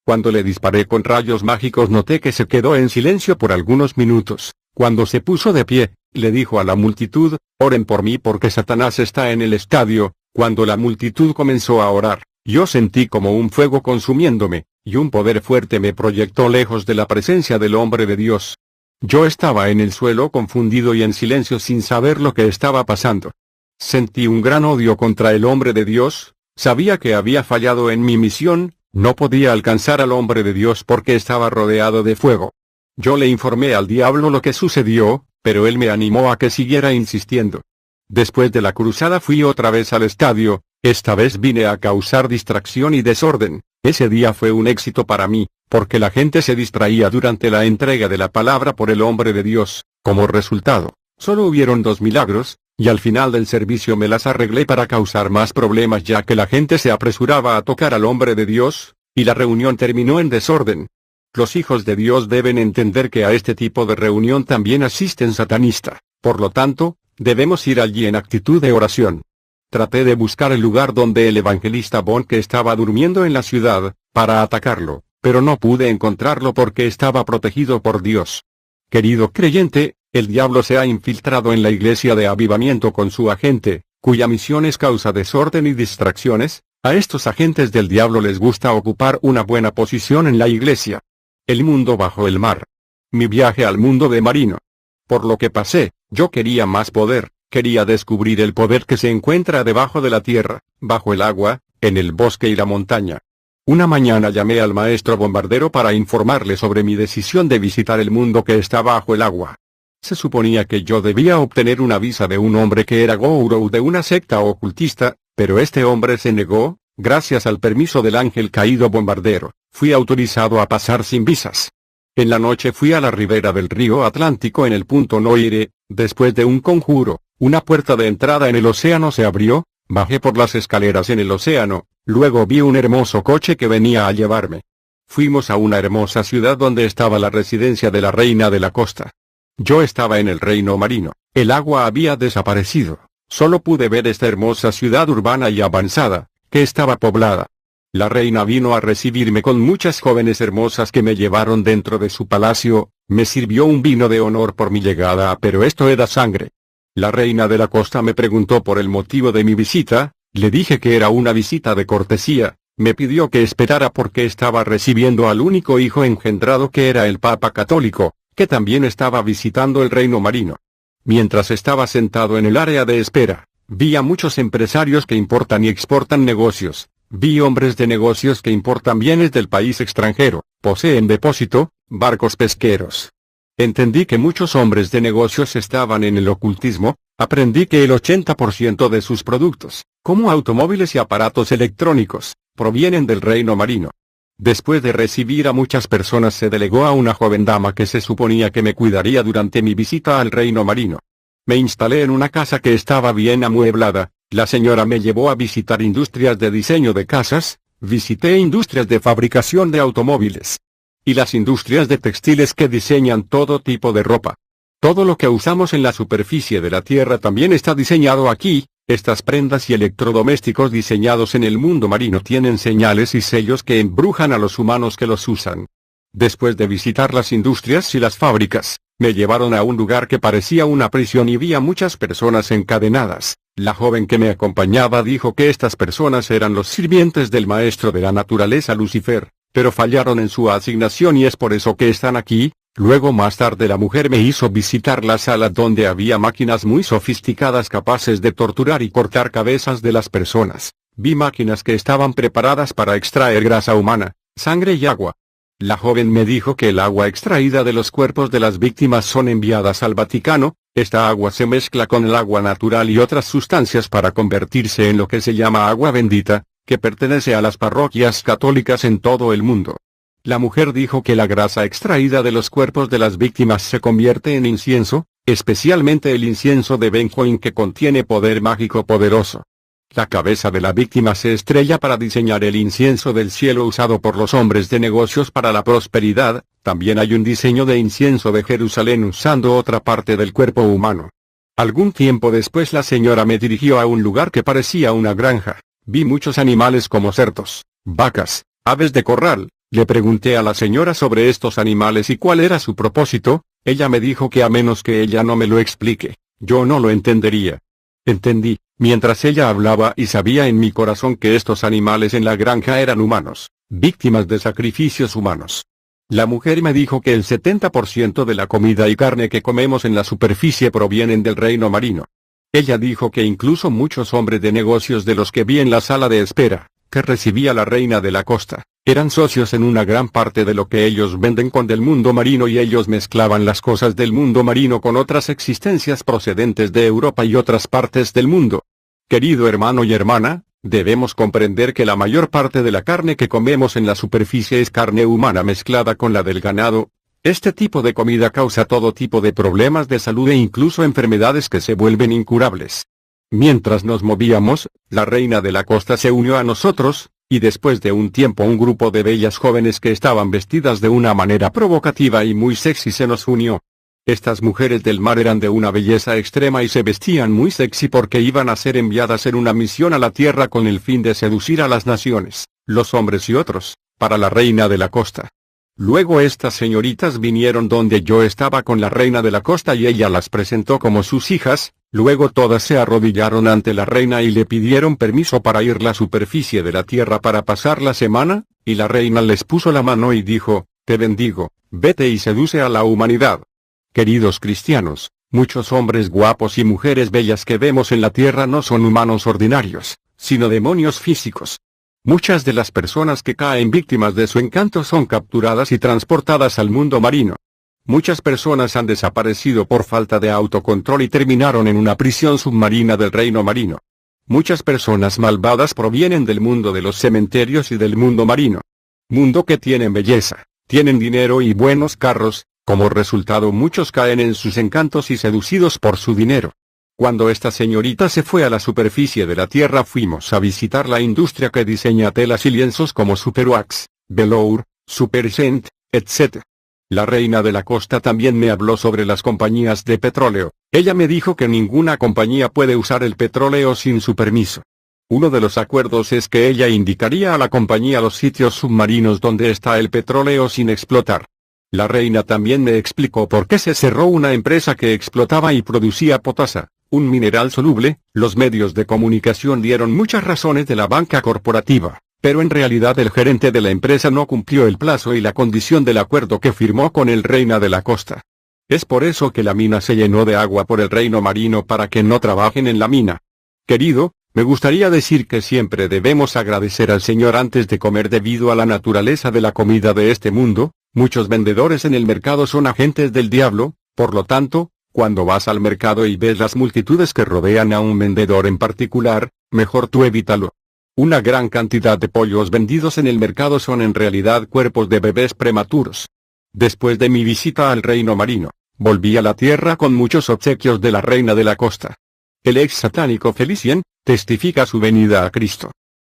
Cuando le disparé con rayos mágicos noté que se quedó en silencio por algunos minutos. Cuando se puso de pie, le dijo a la multitud, oren por mí porque Satanás está en el estadio. Cuando la multitud comenzó a orar, yo sentí como un fuego consumiéndome, y un poder fuerte me proyectó lejos de la presencia del hombre de Dios. Yo estaba en el suelo confundido y en silencio sin saber lo que estaba pasando. Sentí un gran odio contra el hombre de Dios, sabía que había fallado en mi misión, no podía alcanzar al hombre de Dios porque estaba rodeado de fuego. Yo le informé al diablo lo que sucedió, pero él me animó a que siguiera insistiendo. Después de la cruzada fui otra vez al estadio, esta vez vine a causar distracción y desorden. Ese día fue un éxito para mí, porque la gente se distraía durante la entrega de la palabra por el hombre de Dios. Como resultado, solo hubieron 2 milagros, y al final del servicio me las arreglé para causar más problemas ya que la gente se apresuraba a tocar al hombre de Dios, y la reunión terminó en desorden. Los hijos de Dios deben entender que a este tipo de reunión también asisten satanistas, por lo tanto, debemos ir allí en actitud de oración. Traté de buscar el lugar donde el evangelista Bonke estaba durmiendo en la ciudad, para atacarlo, pero no pude encontrarlo porque estaba protegido por Dios. Querido creyente, el diablo se ha infiltrado en la iglesia de avivamiento con su agente, cuya misión es causa desorden y distracciones. A estos agentes del diablo les gusta ocupar una buena posición en la iglesia. El mundo bajo el mar. Mi viaje al mundo de marino. Por lo que pasé, yo quería más poder, quería descubrir el poder que se encuentra debajo de la tierra, bajo el agua, en el bosque y la montaña. Una mañana llamé al maestro bombardero para informarle sobre mi decisión de visitar el mundo que está bajo el agua. Se suponía que yo debía obtener una visa de un hombre que era gourou de una secta ocultista, pero este hombre se negó. Gracias al permiso del ángel caído bombardero, fui autorizado a pasar sin visas. En la noche fui a la ribera del río Atlántico en el punto Noire. Después de un conjuro, una puerta de entrada en el océano se abrió, bajé por las escaleras en el océano, luego vi un hermoso coche que venía a llevarme. Fuimos a una hermosa ciudad donde estaba la residencia de la reina de la costa. Yo estaba en el reino marino, el agua había desaparecido, solo pude ver esta hermosa ciudad urbana y avanzada, que estaba poblada. La reina vino a recibirme con muchas jóvenes hermosas que me llevaron dentro de su palacio, me sirvió un vino de honor por mi llegada, pero esto era sangre. La reina de la costa me preguntó por el motivo de mi visita, le dije que era una visita de cortesía, me pidió que esperara porque estaba recibiendo al único hijo engendrado que era el Papa Católico, que también estaba visitando el reino marino. Mientras estaba sentado en el área de espera, vi a muchos empresarios que importan y exportan negocios, vi hombres de negocios que importan bienes del país extranjero, poseen depósito, barcos pesqueros. Entendí que muchos hombres de negocios estaban en el ocultismo, aprendí que el 80% de sus productos, como automóviles y aparatos electrónicos, provienen del reino marino. Después de recibir a muchas personas se delegó a una joven dama que se suponía que me cuidaría durante mi visita al reino marino. Me instalé en una casa que estaba bien amueblada, la señora me llevó a visitar industrias de diseño de casas, visité industrias de fabricación de automóviles, y las industrias de textiles que diseñan todo tipo de ropa. Todo lo que usamos en la superficie de la Tierra también está diseñado aquí. Estas prendas y electrodomésticos diseñados en el mundo marino tienen señales y sellos que embrujan a los humanos que los usan. Después de visitar las industrias y las fábricas, me llevaron a un lugar que parecía una prisión y vi a muchas personas encadenadas. La joven que me acompañaba dijo que estas personas eran los sirvientes del maestro de la naturaleza Lucifer, pero fallaron en su asignación y es por eso que están aquí. Luego más tarde la mujer me hizo visitar la sala donde había máquinas muy sofisticadas capaces de torturar y cortar cabezas de las personas. Vi máquinas que estaban preparadas para extraer grasa humana, sangre y agua. La joven me dijo que el agua extraída de los cuerpos de las víctimas son enviadas al Vaticano. Esta agua se mezcla con el agua natural y otras sustancias para convertirse en lo que se llama agua bendita, que pertenece a las parroquias católicas en todo el mundo. La mujer dijo que la grasa extraída de los cuerpos de las víctimas se convierte en incienso, especialmente el incienso de benjoín que contiene poder mágico poderoso. La cabeza de la víctima se estrella para diseñar el incienso del cielo usado por los hombres de negocios para la prosperidad. También hay un diseño de incienso de Jerusalén usando otra parte del cuerpo humano. Algún tiempo después la señora me dirigió a un lugar que parecía una granja. Vi muchos animales como cerdos, vacas, aves de corral. Le pregunté a la señora sobre estos animales y cuál era su propósito. Ella me dijo que a menos que ella no me lo explique, yo no lo entendería. Entendí, mientras ella hablaba, y sabía en mi corazón que estos animales en la granja eran humanos, víctimas de sacrificios humanos. La mujer me dijo que el 70% de la comida y carne que comemos en la superficie provienen del reino marino. Ella dijo que incluso muchos hombres de negocios de los que vi en la sala de espera, que recibía la reina de la costa, eran socios en una gran parte de lo que ellos venden con del mundo marino, y ellos mezclaban las cosas del mundo marino con otras existencias procedentes de Europa y otras partes del mundo. Querido hermano y hermana, debemos comprender que la mayor parte de la carne que comemos en la superficie es carne humana mezclada con la del ganado. Este tipo de comida causa todo tipo de problemas de salud e incluso enfermedades que se vuelven incurables. Mientras nos movíamos, la reina de la costa se unió a nosotros, y después de un tiempo un grupo de bellas jóvenes que estaban vestidas de una manera provocativa y muy sexy se nos unió. Estas mujeres del mar eran de una belleza extrema y se vestían muy sexy porque iban a ser enviadas en una misión a la tierra con el fin de seducir a las naciones, los hombres y otros, para la reina de la costa. Luego estas señoritas vinieron donde yo estaba con la reina de la costa y ella las presentó como sus hijas. Luego todas se arrodillaron ante la reina y le pidieron permiso para ir a la superficie de la tierra para pasar la semana, y la reina les puso la mano y dijo: te bendigo, vete y seduce a la humanidad. Queridos cristianos, muchos hombres guapos y mujeres bellas que vemos en la tierra no son humanos ordinarios, sino demonios físicos. Muchas de las personas que caen víctimas de su encanto son capturadas y transportadas al mundo marino. Muchas personas han desaparecido por falta de autocontrol y terminaron en una prisión submarina del reino marino. Muchas personas malvadas provienen del mundo de los cementerios y del mundo marino. Mundo que tienen belleza, tienen dinero y buenos carros. Como resultado muchos caen en sus encantos y seducidos por su dinero. Cuando esta señorita se fue a la superficie de la tierra fuimos a visitar la industria que diseña telas y lienzos como Superwax, Velour, Supercent, etc. La reina de la costa también me habló sobre las compañías de petróleo. Ella me dijo que ninguna compañía puede usar el petróleo sin su permiso. Uno de los acuerdos es que ella indicaría a la compañía los sitios submarinos donde está el petróleo sin explotar. La reina también me explicó por qué se cerró una empresa que explotaba y producía potasa, un mineral soluble. Los medios de comunicación dieron muchas razones de la banca corporativa, pero en realidad el gerente de la empresa no cumplió el plazo y la condición del acuerdo que firmó con el reina de la costa. Es por eso que la mina se llenó de agua por el reino marino para que no trabajen en la mina. Querido, me gustaría decir que siempre debemos agradecer al Señor antes de comer debido a la naturaleza de la comida de este mundo. Muchos vendedores en el mercado son agentes del diablo, por lo tanto, cuando vas al mercado y ves las multitudes que rodean a un vendedor en particular, mejor tú evítalo. Una gran cantidad de pollos vendidos en el mercado son en realidad cuerpos de bebés prematuros. Después de mi visita al reino marino, volví a la tierra con muchos obsequios de la reina de la costa. El ex satánico Felicien testifica su venida a Cristo.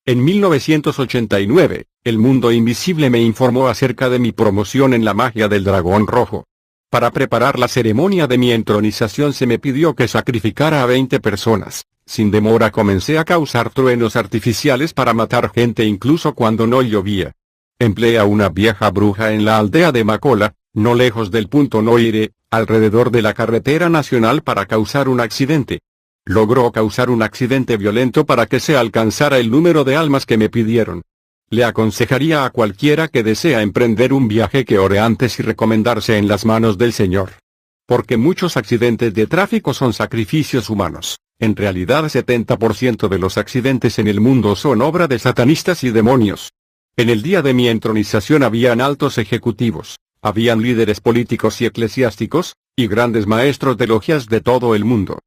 En 1989, el mundo invisible me informó acerca de mi promoción en la magia del dragón rojo. Para preparar la ceremonia de mi entronización se me pidió que sacrificara a 20 personas. Sin demora comencé a causar truenos artificiales para matar gente incluso cuando no llovía. Empleé a una vieja bruja en la aldea de Macola, no lejos del punto Noire, alrededor de la carretera nacional para causar un accidente. Logró causar un accidente violento para que se alcanzara el número de almas que me pidieron. Le aconsejaría a cualquiera que desea emprender un viaje que ore antes y recomendarse en las manos del Señor. Porque muchos accidentes de tráfico son sacrificios humanos. En realidad 70% de los accidentes en el mundo son obra de satanistas y demonios. En el día de mi entronización habían altos ejecutivos, habían líderes políticos y eclesiásticos, y grandes maestros de logias de todo el mundo.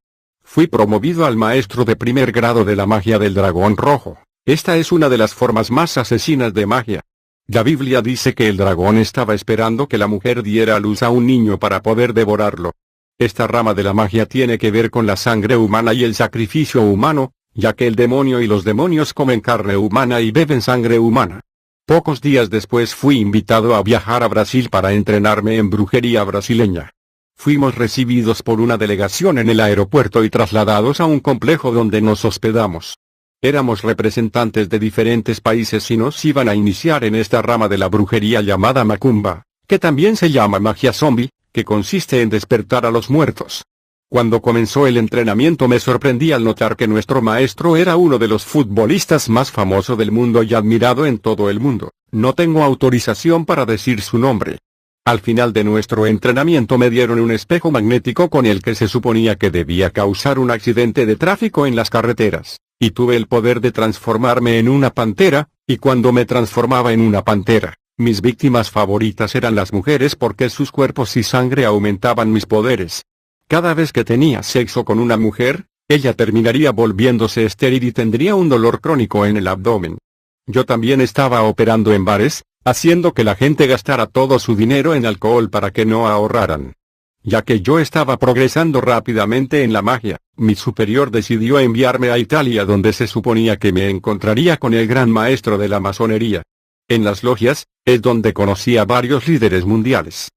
Fui promovido al maestro de primer grado de la magia del dragón rojo. Esta es una de las formas más asesinas de magia. La Biblia dice que el dragón estaba esperando que la mujer diera a luz a un niño para poder devorarlo. Esta rama de la magia tiene que ver con la sangre humana y el sacrificio humano, ya que el demonio y los demonios comen carne humana y beben sangre humana. Pocos días después fui invitado a viajar a Brasil para entrenarme en brujería brasileña. Fuimos recibidos por una delegación en el aeropuerto y trasladados a un complejo donde nos hospedamos. Éramos representantes de diferentes países y nos iban a iniciar en esta rama de la brujería llamada macumba, que también se llama magia zombie, que consiste en despertar a los muertos. Cuando comenzó el entrenamiento me sorprendí al notar que nuestro maestro era uno de los futbolistas más famosos del mundo y admirado en todo el mundo. No tengo autorización para decir su nombre. Al final de nuestro entrenamiento me dieron un espejo magnético con el que se suponía que debía causar un accidente de tráfico en las carreteras, y tuve el poder de transformarme en una pantera, y cuando me transformaba en una pantera, mis víctimas favoritas eran las mujeres porque sus cuerpos y sangre aumentaban mis poderes. Cada vez que tenía sexo con una mujer, ella terminaría volviéndose estéril y tendría un dolor crónico en el abdomen. Yo también estaba operando en bares, haciendo que la gente gastara todo su dinero en alcohol para que no ahorraran. Ya que yo estaba progresando rápidamente en la magia, mi superior decidió enviarme a Italia donde se suponía que me encontraría con el gran maestro de la masonería. En las logias, es donde conocí a varios líderes mundiales.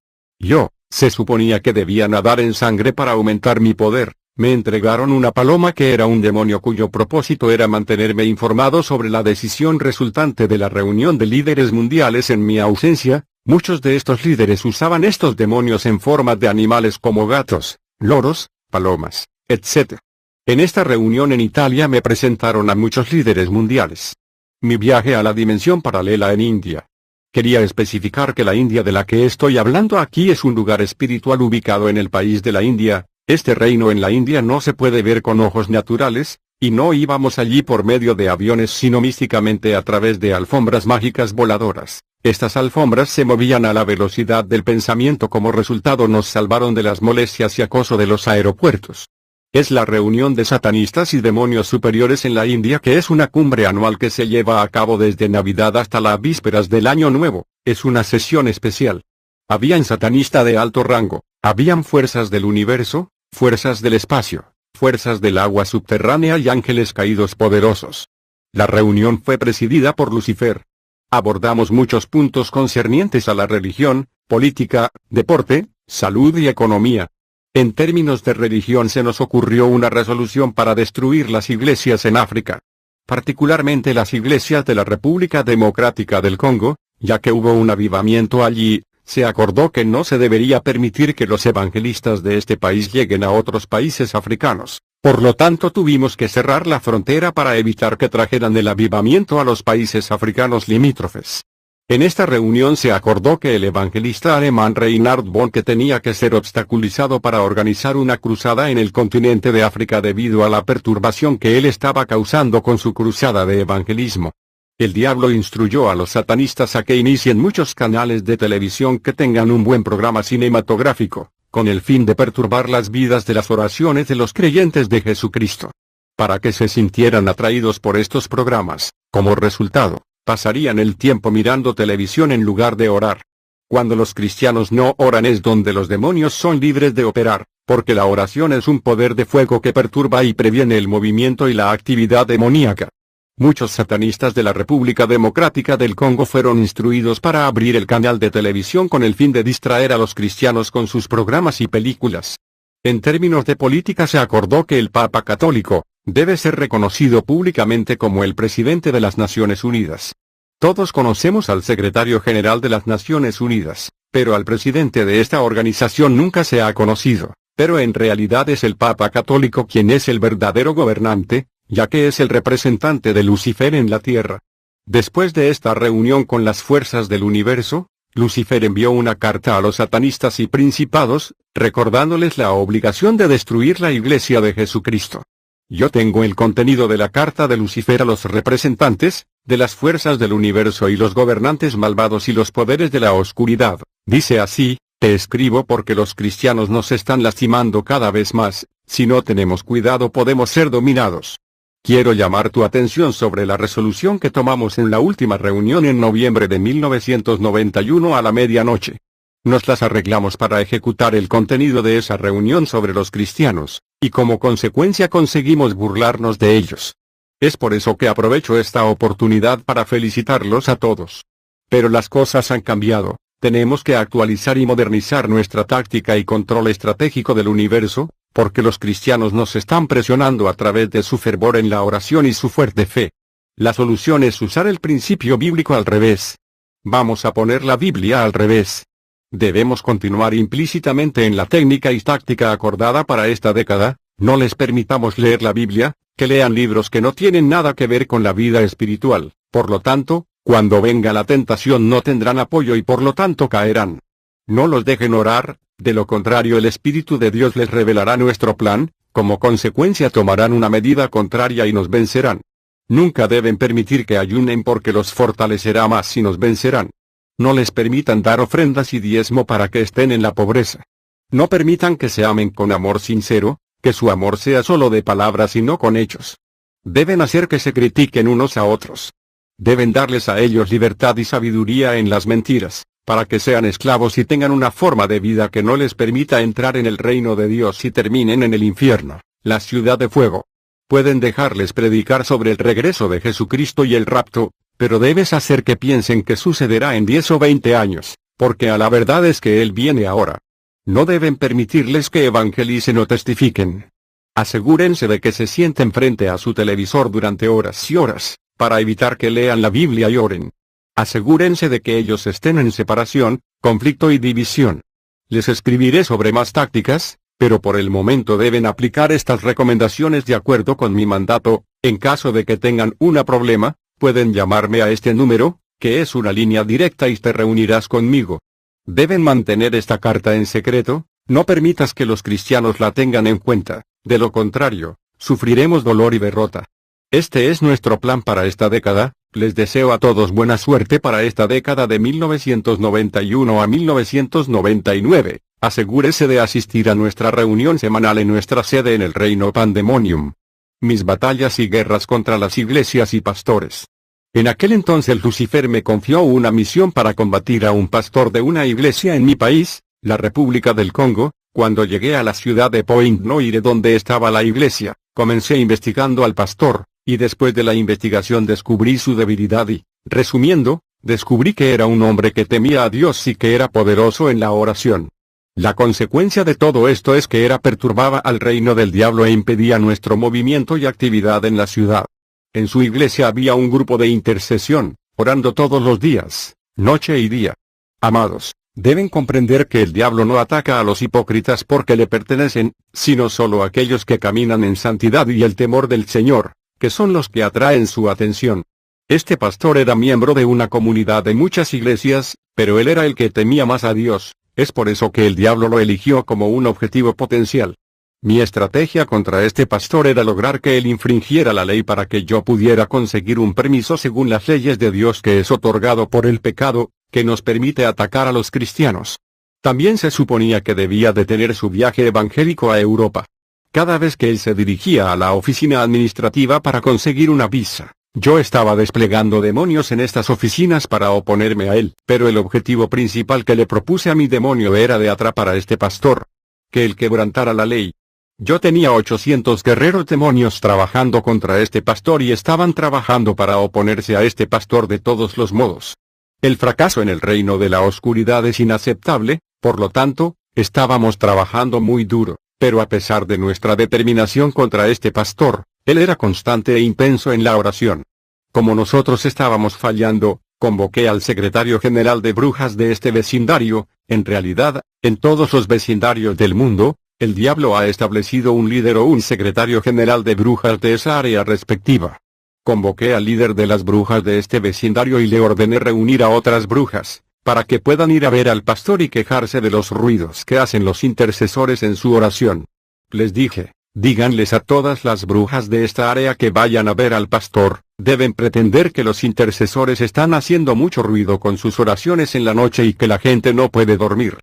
Se suponía que debía nadar en sangre para aumentar mi poder. Me entregaron una paloma que era un demonio cuyo propósito era mantenerme informado sobre la decisión resultante de la reunión de líderes mundiales en mi ausencia. Muchos de estos líderes usaban estos demonios en forma de animales como gatos, loros, palomas, etc. En esta reunión en Italia me presentaron a muchos líderes mundiales. Mi viaje a la dimensión paralela en India. Quería especificar que la India de la que estoy hablando aquí es un lugar espiritual ubicado en el país de la India. Este reino en la India no se puede ver con ojos naturales, y no íbamos allí por medio de aviones sino místicamente a través de alfombras mágicas voladoras. Estas alfombras se movían a la velocidad del pensamiento. Como resultado nos salvaron de las molestias y acoso de los aeropuertos. Es la reunión de satanistas y demonios superiores en la India, que es una cumbre anual que se lleva a cabo desde Navidad hasta las vísperas del Año Nuevo. Es una sesión especial. Habían satanistas de alto rango, habían fuerzas del universo, fuerzas del espacio, fuerzas del agua subterránea y ángeles caídos poderosos. La reunión fue presidida por Lucifer. Abordamos muchos puntos concernientes a la religión, política, deporte, salud y economía. En términos de religión se nos ocurrió una resolución para destruir las iglesias en África. Particularmente las iglesias de la República Democrática del Congo, ya que hubo un avivamiento allí. Se acordó que no se debería permitir que los evangelistas de este país lleguen a otros países africanos. Por lo tanto tuvimos que cerrar la frontera para evitar que trajeran el avivamiento a los países africanos limítrofes. En esta reunión se acordó que el evangelista alemán Reinhard Bonnke tenía que ser obstaculizado para organizar una cruzada en el continente de África debido a la perturbación que él estaba causando con su cruzada de evangelismo. El diablo instruyó a los satanistas a que inicien muchos canales de televisión que tengan un buen programa cinematográfico, con el fin de perturbar las vidas de las oraciones de los creyentes de Jesucristo. Para que se sintieran atraídos por estos programas, como resultado, pasarían el tiempo mirando televisión en lugar de orar. Cuando los cristianos no oran es donde los demonios son libres de operar, porque la oración es un poder de fuego que perturba y previene el movimiento y la actividad demoníaca. Muchos satanistas de la República Democrática del Congo fueron instruidos para abrir el canal de televisión con el fin de distraer a los cristianos con sus programas y películas. En términos de política se acordó que el Papa Católico debe ser reconocido públicamente como el presidente de las Naciones Unidas. Todos conocemos al secretario general de las Naciones Unidas, pero al presidente de esta organización nunca se ha conocido, pero en realidad es el Papa Católico quien es el verdadero gobernante, ya que es el representante de Lucifer en la tierra. Después de esta reunión con las fuerzas del universo, Lucifer envió una carta a los satanistas y principados, recordándoles la obligación de destruir la iglesia de Jesucristo. Yo tengo el contenido de la carta de Lucifer a los representantes de las fuerzas del universo y los gobernantes malvados y los poderes de la oscuridad. Dice así: te escribo porque los cristianos nos están lastimando cada vez más, si no tenemos cuidado podemos ser dominados. Quiero llamar tu atención sobre la resolución que tomamos en la última reunión en noviembre de 1991 a la medianoche. Nos las arreglamos para ejecutar el contenido de esa reunión sobre los cristianos, y como consecuencia conseguimos burlarnos de ellos. Es por eso que aprovecho esta oportunidad para felicitarlos a todos. Pero las cosas han cambiado, tenemos que actualizar y modernizar nuestra táctica y control estratégico del universo, porque los cristianos nos están presionando a través de su fervor en la oración y su fuerte fe. La solución es usar el principio bíblico al revés. Vamos a poner la Biblia al revés. Debemos continuar implícitamente en la técnica y táctica acordada para esta década. No les permitamos leer la Biblia, que lean libros que no tienen nada que ver con la vida espiritual. Por lo tanto, cuando venga la tentación no tendrán apoyo y por lo tanto caerán. No los dejen orar, de lo contrario el Espíritu de Dios les revelará nuestro plan, como consecuencia tomarán una medida contraria y nos vencerán. Nunca deben permitir que ayunen porque los fortalecerá más y nos vencerán. No les permitan dar ofrendas y diezmo para que estén en la pobreza. No permitan que se amen con amor sincero, que su amor sea solo de palabras y no con hechos. Deben hacer que se critiquen unos a otros. Deben darles a ellos libertad y sabiduría en las mentiras, para que sean esclavos y tengan una forma de vida que no les permita entrar en el reino de Dios y terminen en el infierno, la ciudad de fuego. Pueden dejarles predicar sobre el regreso de Jesucristo y el rapto, pero debes hacer que piensen que sucederá en 10 o 20 años, porque a la verdad es que Él viene ahora. No deben permitirles que evangelicen o testifiquen. Asegúrense de que se sienten frente a su televisor durante horas y horas, para evitar que lean la Biblia y oren. Asegúrense de que ellos estén en separación, conflicto y división. Les escribiré sobre más tácticas, pero por el momento deben aplicar estas recomendaciones de acuerdo con mi mandato. En caso de que tengan un problema, pueden llamarme a este número, que es una línea directa y te reunirás conmigo. Deben mantener esta carta en secreto, no permitas que los cristianos la tengan en cuenta, de lo contrario, sufriremos dolor y derrota. Este es nuestro plan para esta década. Les deseo a todos buena suerte para esta década de 1991 a 1999. Asegúrese de asistir a nuestra reunión semanal en nuestra sede en el Reino Pandemonium. Mis batallas y guerras contra las iglesias y pastores. En aquel entonces Lucifer me confió una misión para combatir a un pastor de una iglesia en mi país, la República del Congo. Cuando llegué a la ciudad de Point-Noire donde estaba la iglesia, comencé investigando al pastor, y después de la investigación descubrí su debilidad y, resumiendo, descubrí que era un hombre que temía a Dios y que era poderoso en la oración. La consecuencia de todo esto es que perturbaba al reino del diablo e impedía nuestro movimiento y actividad en la ciudad. En su iglesia había un grupo de intercesión, orando todos los días, noche y día. Amados, deben comprender que el diablo no ataca a los hipócritas porque le pertenecen, sino solo a aquellos que caminan en santidad y el temor del Señor, que son los que atraen su atención. Este pastor era miembro de una comunidad de muchas iglesias, pero él era el que temía más a Dios. Es por eso que el diablo lo eligió como un objetivo potencial. Mi estrategia contra este pastor era lograr que él infringiera la ley para que yo pudiera conseguir un permiso según las leyes de Dios que es otorgado por el pecado, que nos permite atacar a los cristianos. También se suponía que debía detener su viaje evangélico a Europa. Cada vez que él se dirigía a la oficina administrativa para conseguir una visa, yo estaba desplegando demonios en estas oficinas para oponerme a él, pero el objetivo principal que le propuse a mi demonio era de atrapar a este pastor. Que él quebrantara la ley. Yo tenía 800 guerreros demonios trabajando contra este pastor y estaban trabajando para oponerse a este pastor de todos los modos. El fracaso en el reino de la oscuridad es inaceptable, por lo tanto, estábamos trabajando muy duro, pero a pesar de nuestra determinación contra este pastor, él era constante e intenso en la oración. Como nosotros estábamos fallando, convoqué al secretario general de brujas de este vecindario. En realidad, en todos los vecindarios del mundo, el diablo ha establecido un líder o un secretario general de brujas de esa área respectiva. Convoqué al líder de las brujas de este vecindario y le ordené reunir a otras brujas, para que puedan ir a ver al pastor y quejarse de los ruidos que hacen los intercesores en su oración. Les dije, díganles a todas las brujas de esta área que vayan a ver al pastor, deben pretender que los intercesores están haciendo mucho ruido con sus oraciones en la noche y que la gente no puede dormir.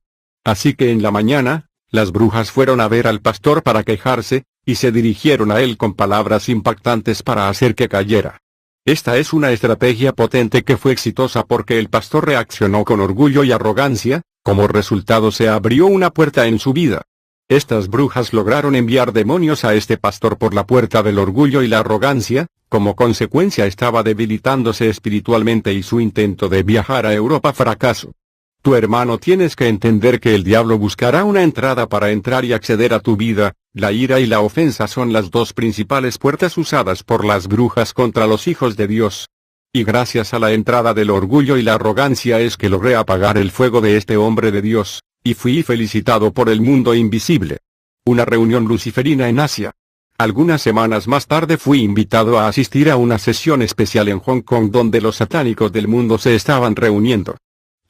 Así que en la mañana, las brujas fueron a ver al pastor para quejarse, y se dirigieron a él con palabras impactantes para hacer que cayera. Esta es una estrategia potente que fue exitosa porque el pastor reaccionó con orgullo y arrogancia, como resultado se abrió una puerta en su vida. Estas brujas lograron enviar demonios a este pastor por la puerta del orgullo y la arrogancia, como consecuencia estaba debilitándose espiritualmente y su intento de viajar a Europa fracasó. Tu hermano, tienes que entender que el diablo buscará una entrada para entrar y acceder a tu vida. La ira y la ofensa son las dos principales puertas usadas por las brujas contra los hijos de Dios. Y gracias a la entrada del orgullo y la arrogancia es que logré apagar el fuego de este hombre de Dios, y fui felicitado por el mundo invisible. Una reunión luciferina en Asia. Algunas semanas más tarde fui invitado a asistir a una sesión especial en Hong Kong donde los satánicos del mundo se estaban reuniendo.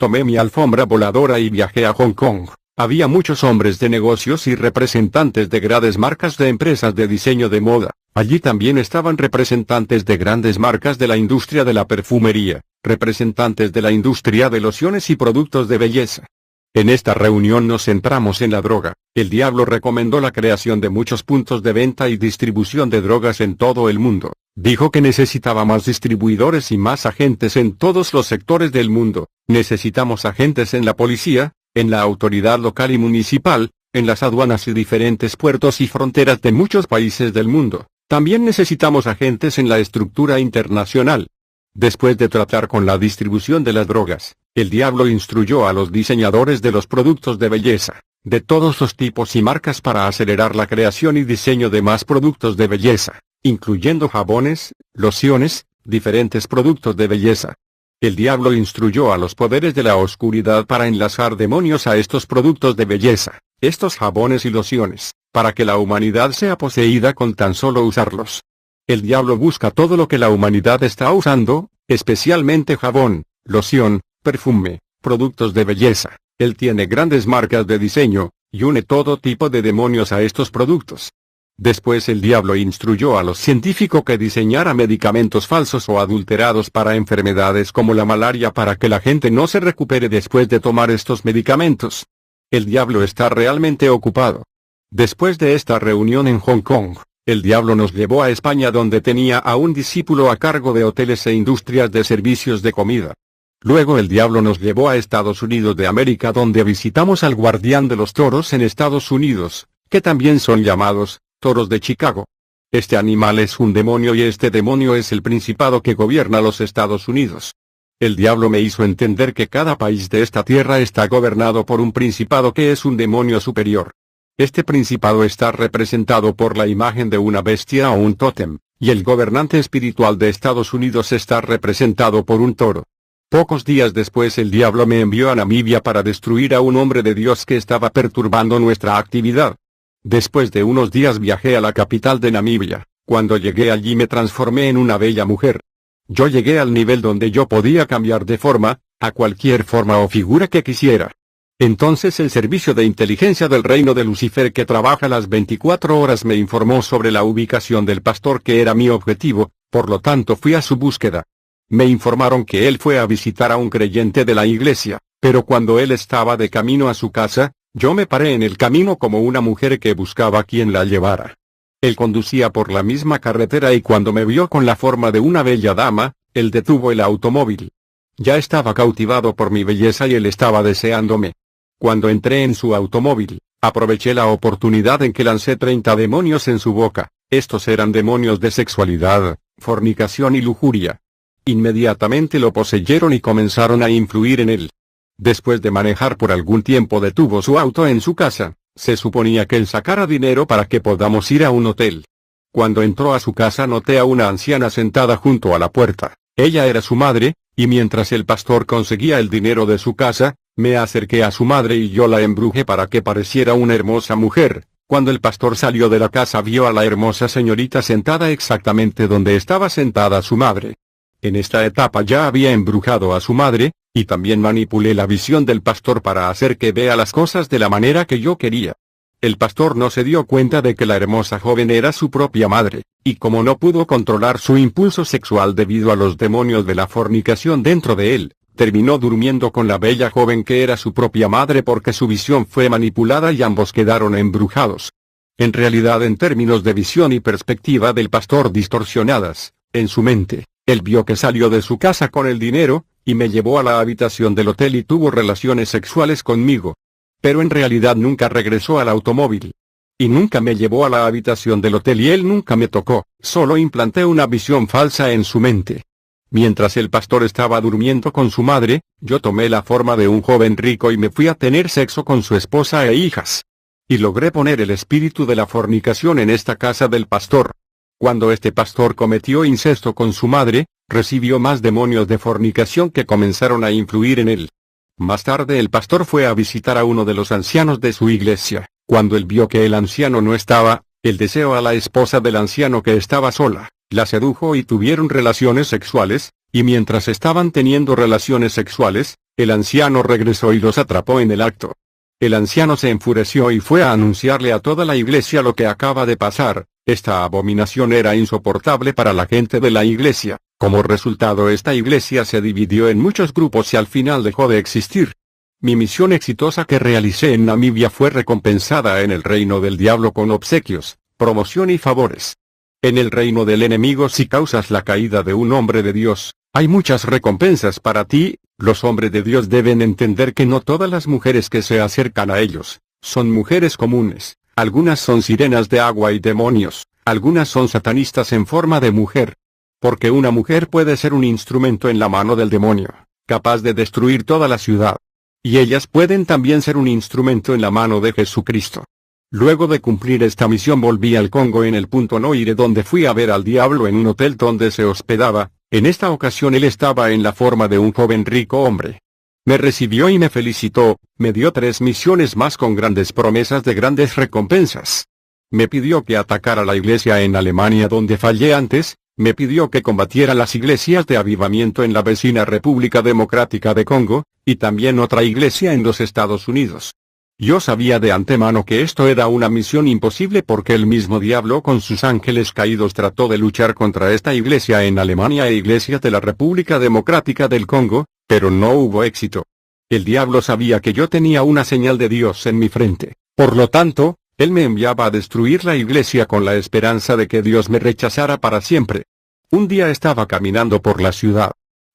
Tomé mi alfombra voladora y viajé a Hong Kong. Había muchos hombres de negocios y representantes de grandes marcas de empresas de diseño de moda. Allí también estaban representantes de grandes marcas de la industria de la perfumería, representantes de la industria de lociones y productos de belleza. En esta reunión nos centramos en la droga. El diablo recomendó la creación de muchos puntos de venta y distribución de drogas en todo el mundo. Dijo que necesitaba más distribuidores y más agentes en todos los sectores del mundo. Necesitamos agentes en la policía, en la autoridad local y municipal, en las aduanas y diferentes puertos y fronteras de muchos países del mundo. También necesitamos agentes en la estructura internacional. Después de tratar con la distribución de las drogas, el diablo instruyó a los diseñadores de los productos de belleza, de todos los tipos y marcas para acelerar la creación y diseño de más productos de belleza, incluyendo jabones, lociones, diferentes productos de belleza. El diablo instruyó a los poderes de la oscuridad para enlazar demonios a estos productos de belleza, estos jabones y lociones, para que la humanidad sea poseída con tan solo usarlos. El diablo busca todo lo que la humanidad está usando, especialmente jabón, loción, perfume, productos de belleza. Él tiene grandes marcas de diseño, y une todo tipo de demonios a estos productos. Después el diablo instruyó a los científicos que diseñara medicamentos falsos o adulterados para enfermedades como la malaria para que la gente no se recupere después de tomar estos medicamentos. El diablo está realmente ocupado. Después de esta reunión en Hong Kong, el diablo nos llevó a España donde tenía a un discípulo a cargo de hoteles e industrias de servicios de comida. Luego el diablo nos llevó a Estados Unidos de América donde visitamos al guardián de los toros en Estados Unidos, que también son llamados toros de Chicago. Este animal es un demonio y este demonio es el principado que gobierna los Estados Unidos. El diablo me hizo entender que cada país de esta tierra está gobernado por un principado que es un demonio superior. Este principado está representado por la imagen de una bestia o un tótem, y el gobernante espiritual de Estados Unidos está representado por un toro. Pocos días después el diablo me envió a Namibia para destruir a un hombre de Dios que estaba perturbando nuestra actividad. Después de unos días viajé a la capital de Namibia. Cuando llegué allí me transformé en una bella mujer. Yo llegué al nivel donde yo podía cambiar de forma, a cualquier forma o figura que quisiera. Entonces el servicio de inteligencia del reino de Lucifer que trabaja las 24 horas me informó sobre la ubicación del pastor que era mi objetivo, por lo tanto fui a su búsqueda. Me informaron que él fue a visitar a un creyente de la iglesia, pero cuando él estaba de camino a su casa, yo me paré en el camino como una mujer que buscaba quien la llevara. Él conducía por la misma carretera y cuando me vio con la forma de una bella dama, él detuvo el automóvil. Ya estaba cautivado por mi belleza y él estaba deseándome. Cuando entré en su automóvil, aproveché la oportunidad en que lancé 30 demonios en su boca. Estos eran demonios de sexualidad, fornicación y lujuria. Inmediatamente lo poseyeron y comenzaron a influir en él. Después de manejar por algún tiempo detuvo su auto en su casa. Se suponía que él sacara dinero para que podamos ir a un hotel. Cuando entró a su casa noté a una anciana sentada junto a la puerta. Ella era su madre, y mientras el pastor conseguía el dinero de su casa, me acerqué a su madre y yo la embrujé para que pareciera una hermosa mujer, Cuando el pastor salió de la casa vio a la hermosa señorita sentada exactamente donde estaba sentada su madre. En esta etapa ya había embrujado a su madre, y también manipulé la visión del pastor para hacer que vea las cosas de la manera que yo quería. El pastor no se dio cuenta de que la hermosa joven era su propia madre, y como no pudo controlar su impulso sexual debido a los demonios de la fornicación dentro de él, terminó durmiendo con la bella joven que era su propia madre porque su visión fue manipulada y ambos quedaron embrujados. En realidad, en términos de visión y perspectiva del pastor distorsionadas, en su mente, él vio que salió de su casa con el dinero, y me llevó a la habitación del hotel y tuvo relaciones sexuales conmigo. Pero en realidad nunca regresó al automóvil. Y nunca me llevó a la habitación del hotel y él nunca me tocó, solo implanté una visión falsa en su mente. Mientras el pastor estaba durmiendo con su madre, yo tomé la forma de un joven rico y me fui a tener sexo con su esposa e hijas. Y logré poner el espíritu de la fornicación en esta casa del pastor. Cuando este pastor cometió incesto con su madre, recibió más demonios de fornicación que comenzaron a influir en él. Más tarde el pastor fue a visitar a uno de los ancianos de su iglesia. Cuando él vio que el anciano no estaba, él deseó a la esposa del anciano que estaba sola, la sedujo y tuvieron relaciones sexuales, y mientras estaban teniendo relaciones sexuales, el anciano regresó y los atrapó en el acto. El anciano se enfureció y fue a anunciarle a toda la iglesia lo que acaba de pasar. Esta abominación era insoportable para la gente de la iglesia. Como resultado, esta iglesia se dividió en muchos grupos y al final dejó de existir. Mi misión exitosa que realicé en Namibia fue recompensada en el reino del diablo con obsequios, promoción y favores. En el reino del enemigo, si causas la caída de un hombre de Dios, hay muchas recompensas para ti. Los hombres de Dios deben entender que no todas las mujeres que se acercan a ellos son mujeres comunes. Algunas son sirenas de agua y demonios, algunas son satanistas en forma de mujer. Porque una mujer puede ser un instrumento en la mano del demonio, capaz de destruir toda la ciudad. Y ellas pueden también ser un instrumento en la mano de Jesucristo. Luego de cumplir esta misión volví al Congo en el punto Noire donde fui a ver al diablo en un hotel donde se hospedaba. En esta ocasión él estaba en la forma de un joven rico hombre. Me recibió y me felicitó, me dio 3 misiones más con grandes promesas de grandes recompensas. Me pidió que atacara la iglesia en Alemania donde fallé antes, me pidió que combatiera las iglesias de avivamiento en la vecina República Democrática de Congo, y también otra iglesia en los Estados Unidos. Yo sabía de antemano que esto era una misión imposible porque el mismo diablo con sus ángeles caídos trató de luchar contra esta iglesia en Alemania e iglesias de la República Democrática del Congo, pero no hubo éxito. El diablo sabía que yo tenía una señal de Dios en mi frente, por lo tanto, él me enviaba a destruir la iglesia con la esperanza de que Dios me rechazara para siempre. Un día estaba caminando por la ciudad.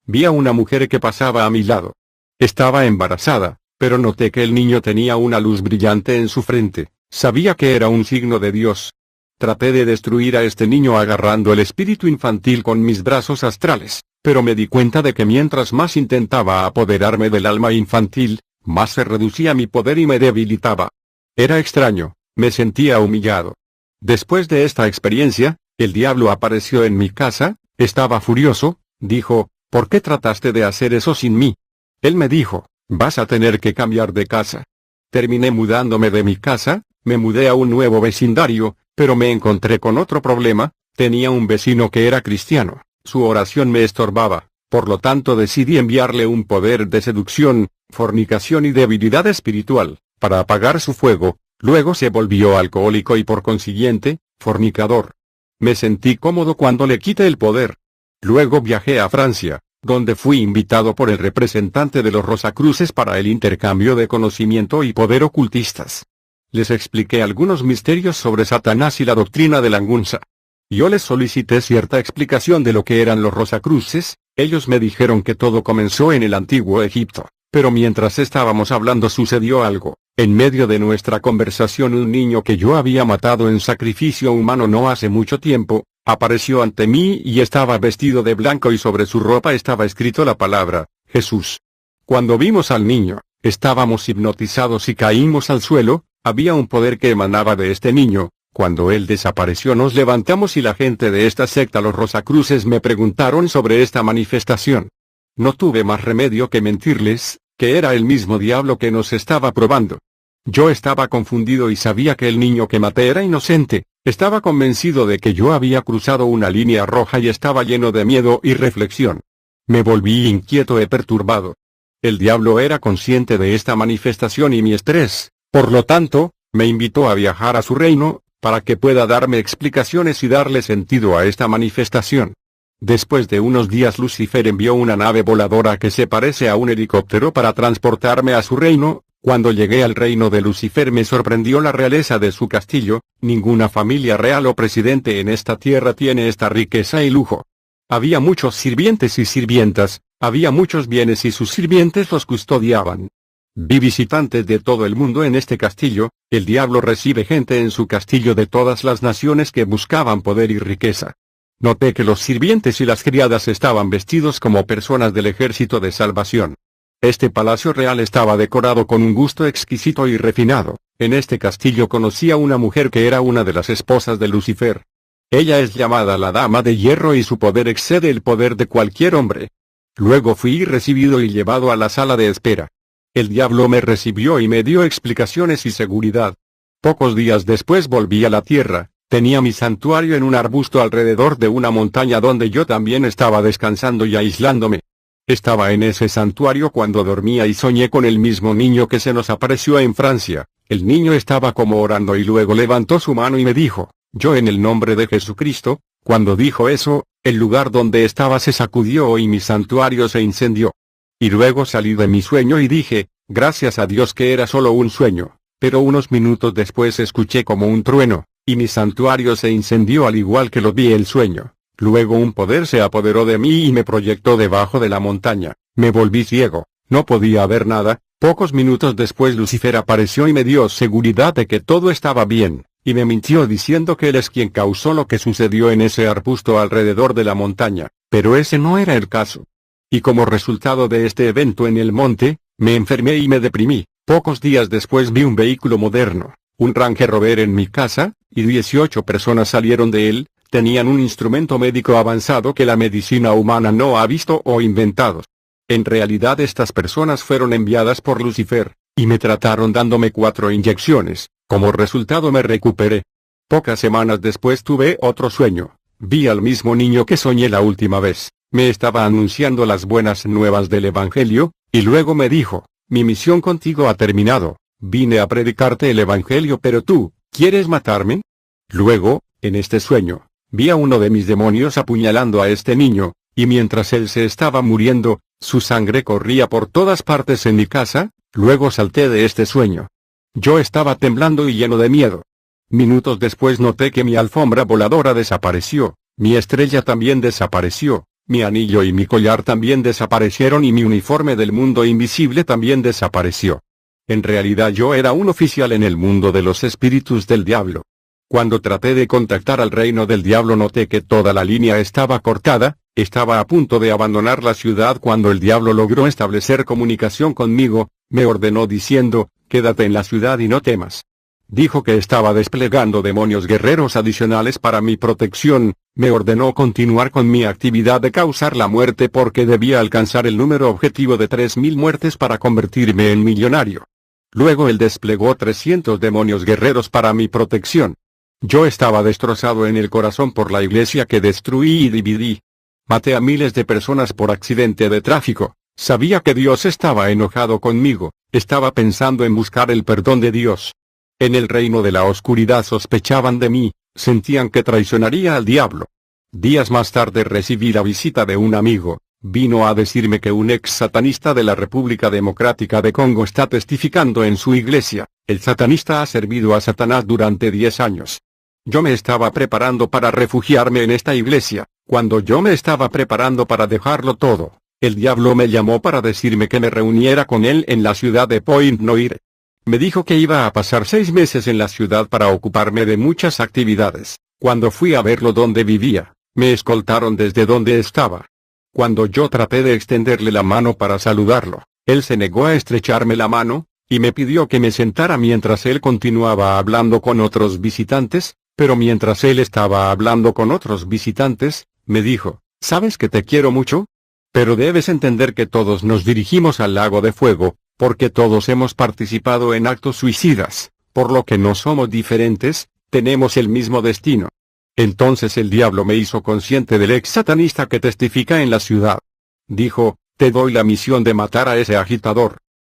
Vi a una mujer que pasaba a mi lado. Estaba embarazada, pero noté que el niño tenía una luz brillante en su frente. Sabía que era un signo de Dios. Traté de destruir a este niño agarrando el espíritu infantil con mis brazos astrales, pero me di cuenta de que mientras más intentaba apoderarme del alma infantil, más se reducía mi poder y me debilitaba. Era extraño, me sentía humillado. Después de esta experiencia, el diablo apareció en mi casa, estaba furioso, dijo, ¿por qué trataste de hacer eso sin mí? Él me dijo, vas a tener que cambiar de casa. Terminé mudándome de mi casa, me mudé a un nuevo vecindario, pero me encontré con otro problema, tenía un vecino que era cristiano, su oración me estorbaba, por lo tanto decidí enviarle un poder de seducción, fornicación y debilidad espiritual, para apagar su fuego. Luego se volvió alcohólico y por consiguiente, fornicador. Me sentí cómodo cuando le quité el poder. Luego viajé a Francia, donde fui invitado por el representante de los Rosacruces para el intercambio de conocimiento y poder ocultistas. Les expliqué algunos misterios sobre Satanás y la doctrina de la Ngunza. Yo les solicité cierta explicación de lo que eran los Rosacruces, ellos me dijeron que todo comenzó en el antiguo Egipto, pero mientras estábamos hablando sucedió algo. En medio de nuestra conversación un niño que yo había matado en sacrificio humano no hace mucho tiempo, apareció ante mí y estaba vestido de blanco y sobre su ropa estaba escrito la palabra, Jesús. Cuando vimos al niño, estábamos hipnotizados y caímos al suelo, había un poder que emanaba de este niño. Cuando él desapareció nos levantamos y la gente de esta secta los Rosacruces me preguntaron sobre esta manifestación. No tuve más remedio que mentirles, que era el mismo diablo que nos estaba probando. Yo estaba confundido y sabía que el niño que maté era inocente. Estaba convencido de que yo había cruzado una línea roja y estaba lleno de miedo y reflexión. Me volví inquieto y perturbado. El diablo era consciente de esta manifestación y mi estrés, por lo tanto, me invitó a viajar a su reino, para que pueda darme explicaciones y darle sentido a esta manifestación. Después de unos días Lucifer envió una nave voladora que se parece a un helicóptero para transportarme a su reino. Cuando llegué al reino de Lucifer me sorprendió la realeza de su castillo. Ninguna familia real o presidente en esta tierra tiene esta riqueza y lujo. Había muchos sirvientes y sirvientas, había muchos bienes y sus sirvientes los custodiaban. Vi visitantes de todo el mundo en este castillo. El diablo recibe gente en su castillo de todas las naciones que buscaban poder y riqueza. Noté que los sirvientes y las criadas estaban vestidos como personas del ejército de salvación. Este palacio real estaba decorado con un gusto exquisito y refinado. En este castillo conocí a una mujer que era una de las esposas de Lucifer. Ella es llamada la Dama de Hierro y su poder excede el poder de cualquier hombre. Luego fui recibido y llevado a la sala de espera. El diablo me recibió y me dio explicaciones y seguridad. Pocos días después volví a la tierra. Tenía mi santuario en un arbusto alrededor de una montaña donde yo también estaba descansando y aislándome. Estaba en ese santuario cuando dormía y soñé con el mismo niño que se nos apareció en Francia. El niño estaba como orando y luego levantó su mano y me dijo, yo en el nombre de Jesucristo. Cuando dijo eso, el lugar donde estaba se sacudió y mi santuario se incendió. Y luego salí de mi sueño y dije, gracias a Dios que era solo un sueño. Pero unos minutos después escuché como un trueno, y mi santuario se incendió al igual que lo vi el sueño. Luego un poder se apoderó de mí y me proyectó debajo de la montaña. Me volví ciego, no podía ver nada. Pocos minutos después Lucifer apareció y me dio seguridad de que todo estaba bien, y me mintió diciendo que él es quien causó lo que sucedió en ese arbusto alrededor de la montaña, pero ese no era el caso. Y como resultado de este evento en el monte, me enfermé y me deprimí. Pocos días después vi un vehículo moderno, un Range Rover en mi casa, y 18 personas salieron de él. Tenían un instrumento médico avanzado que la medicina humana no ha visto o inventado. En realidad estas personas fueron enviadas por Lucifer, y me trataron dándome 4 inyecciones. Como resultado me recuperé. Pocas semanas después tuve otro sueño. Vi al mismo niño que soñé la última vez. Me estaba anunciando las buenas nuevas del Evangelio, y luego me dijo, mi misión contigo ha terminado. Vine a predicarte el Evangelio pero tú, ¿quieres matarme? Luego, en este sueño, vi a uno de mis demonios apuñalando a este niño, y mientras él se estaba muriendo, su sangre corría por todas partes en mi casa. Luego salté de este sueño. Yo estaba temblando y lleno de miedo. Minutos después noté que mi alfombra voladora desapareció, mi estrella también desapareció, mi anillo y mi collar también desaparecieron y mi uniforme del mundo invisible también desapareció. En realidad yo era un oficial en el mundo de los espíritus del diablo. Cuando traté de contactar al reino del diablo noté que toda la línea estaba cortada. Estaba a punto de abandonar la ciudad cuando el diablo logró establecer comunicación conmigo. Me ordenó diciendo, quédate en la ciudad y no temas. Dijo que estaba desplegando demonios guerreros adicionales para mi protección. Me ordenó continuar con mi actividad de causar la muerte porque debía alcanzar el número objetivo de 3000 muertes para convertirme en millonario. Luego él desplegó 300 demonios guerreros para mi protección. Yo estaba destrozado en el corazón por la iglesia que destruí y dividí. Maté a miles de personas por accidente de tráfico. Sabía que Dios estaba enojado conmigo. Estaba pensando en buscar el perdón de Dios. En el reino de la oscuridad sospechaban de mí, sentían que traicionaría al diablo. Días más tarde recibí la visita de un amigo. Vino a decirme que un ex satanista de la República Democrática de Congo está testificando en su iglesia. El satanista ha servido a Satanás durante 10 años. Yo me estaba preparando para refugiarme en esta iglesia. Cuando yo me estaba preparando para dejarlo todo, el diablo me llamó para decirme que me reuniera con él en la ciudad de Pointe-Noire. Me dijo que iba a pasar 6 meses en la ciudad para ocuparme de muchas actividades. Cuando fui a verlo donde vivía, me escoltaron desde donde estaba. Cuando yo traté de extenderle la mano para saludarlo, él se negó a estrecharme la mano, y me pidió que me sentara mientras él continuaba hablando con otros visitantes. Pero mientras él estaba hablando con otros visitantes, me dijo, ¿sabes que te quiero mucho? Pero debes entender que todos nos dirigimos al lago de fuego. porque todos hemos participado en actos suicidas, por lo que no somos diferentes, tenemos el mismo destino. Entonces el diablo me hizo consciente del ex satanista que testifica en la ciudad. Dijo, te doy la misión de matar a ese agitador.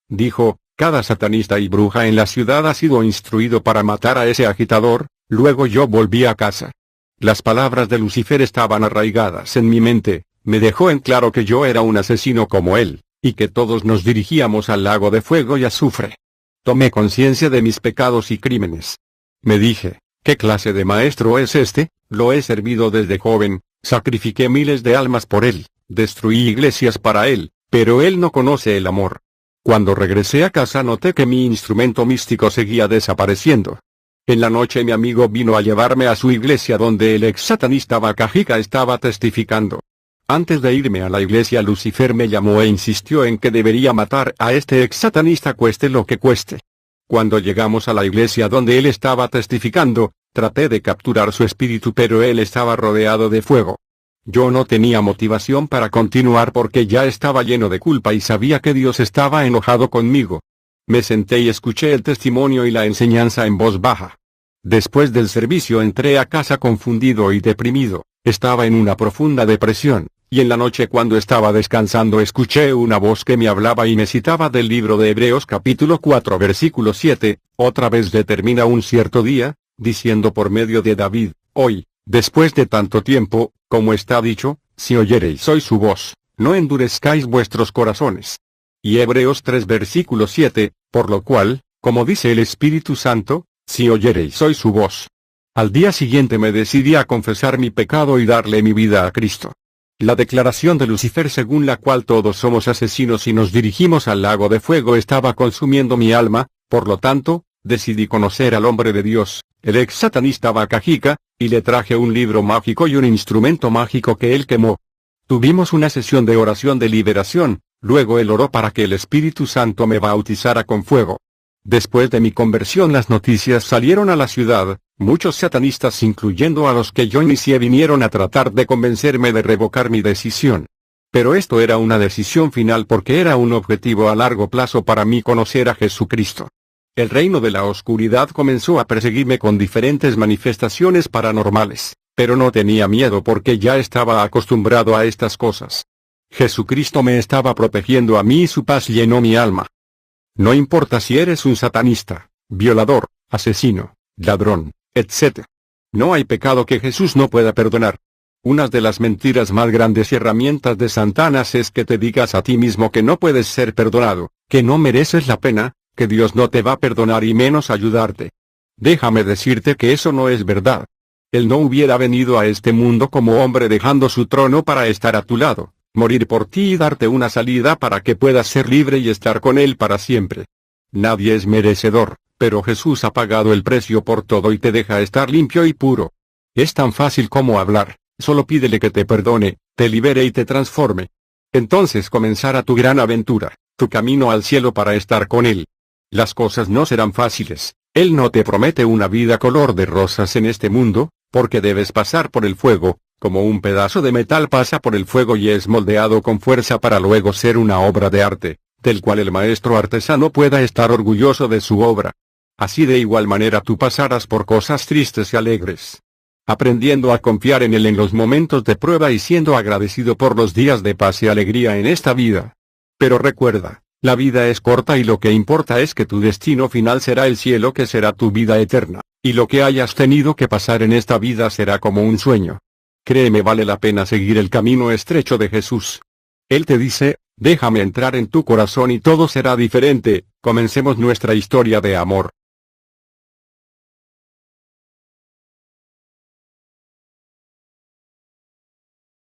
Dijo, cada satanista y bruja en la ciudad ha sido instruido para matar a ese agitador. Luego yo volví a casa. Las palabras de Lucifer estaban arraigadas en mi mente, me dejó en claro que yo era un asesino como él, y que todos nos dirigíamos al lago de fuego y azufre. Tomé conciencia de mis pecados y crímenes. Me dije, ¿qué clase de maestro es este? Lo he servido desde joven, sacrifiqué miles de almas por él, destruí iglesias para él, pero él no conoce el amor. Cuando regresé a casa noté que mi instrumento místico seguía desapareciendo. En la noche mi amigo vino a llevarme a su iglesia donde el ex satanista Bakajika estaba testificando. Antes de irme a la iglesia Lucifer me llamó e insistió en que debería matar a este ex satanista cueste lo que cueste. Cuando llegamos a la iglesia donde él estaba testificando, traté de capturar su espíritu pero él estaba rodeado de fuego. Yo no tenía motivación para continuar porque ya estaba lleno de culpa y sabía que Dios estaba enojado conmigo. Me senté y escuché el testimonio y la enseñanza en voz baja. Después del servicio entré a casa confundido y deprimido, estaba en una profunda depresión, y en la noche cuando estaba descansando escuché una voz que me hablaba y me citaba del libro de Hebreos capítulo 4 versículo 7, otra vez determina un cierto día, diciendo por medio de David, hoy, después de tanto tiempo, como está dicho, si oyereis hoy su voz, no endurezcáis vuestros corazones. Y Hebreos 3 versículo 7, por lo cual, como dice el Espíritu Santo, si oyereis hoy su voz. Al día siguiente me decidí a confesar mi pecado y darle mi vida a Cristo. La declaración de Lucifer según la cual todos somos asesinos y nos dirigimos al lago de fuego estaba consumiendo mi alma, por lo tanto, decidí conocer al hombre de Dios, el ex satanista Bakajika, y le traje un libro mágico y un instrumento mágico que él quemó. Tuvimos una sesión de oración de liberación. Luego él oró para que el Espíritu Santo me bautizara con fuego. Después de mi conversión las noticias salieron a la ciudad, muchos satanistas incluyendo a los que yo inicié vinieron a tratar de convencerme de revocar mi decisión. Pero esto era una decisión final porque era un objetivo a largo plazo para mí conocer a Jesucristo. El reino de la oscuridad comenzó a perseguirme con diferentes manifestaciones paranormales, pero no tenía miedo porque ya estaba acostumbrado a estas cosas. Jesucristo me estaba protegiendo a mí y su paz llenó mi alma. No importa si eres un satanista, violador, asesino, ladrón, etc. No hay pecado que Jesús no pueda perdonar. Una de las mentiras más grandes y herramientas de Satanás es que te digas a ti mismo que no puedes ser perdonado, que no mereces la pena, que Dios no te va a perdonar y menos ayudarte. Déjame decirte que eso no es verdad. Él no hubiera venido a este mundo como hombre dejando su trono para estar a tu lado, morir por ti y darte una salida para que puedas ser libre y estar con Él para siempre. Nadie es merecedor, pero Jesús ha pagado el precio por todo y te deja estar limpio y puro. Es tan fácil como hablar, solo pídele que te perdone, te libere y te transforme. Entonces comenzará tu gran aventura, tu camino al cielo para estar con Él. Las cosas no serán fáciles, Él no te promete una vida color de rosas en este mundo, porque debes pasar por el fuego, como un pedazo de metal pasa por el fuego y es moldeado con fuerza para luego ser una obra de arte, del cual el maestro artesano pueda estar orgulloso de su obra. Así de igual manera tú pasarás por cosas tristes y alegres, aprendiendo a confiar en Él en los momentos de prueba y siendo agradecido por los días de paz y alegría en esta vida. Pero recuerda, la vida es corta y lo que importa es que tu destino final será el cielo que será tu vida eterna, y lo que hayas tenido que pasar en esta vida será como un sueño. Créeme, vale la pena seguir el camino estrecho de Jesús. Él te dice, déjame entrar en tu corazón y todo será diferente, comencemos nuestra historia de amor.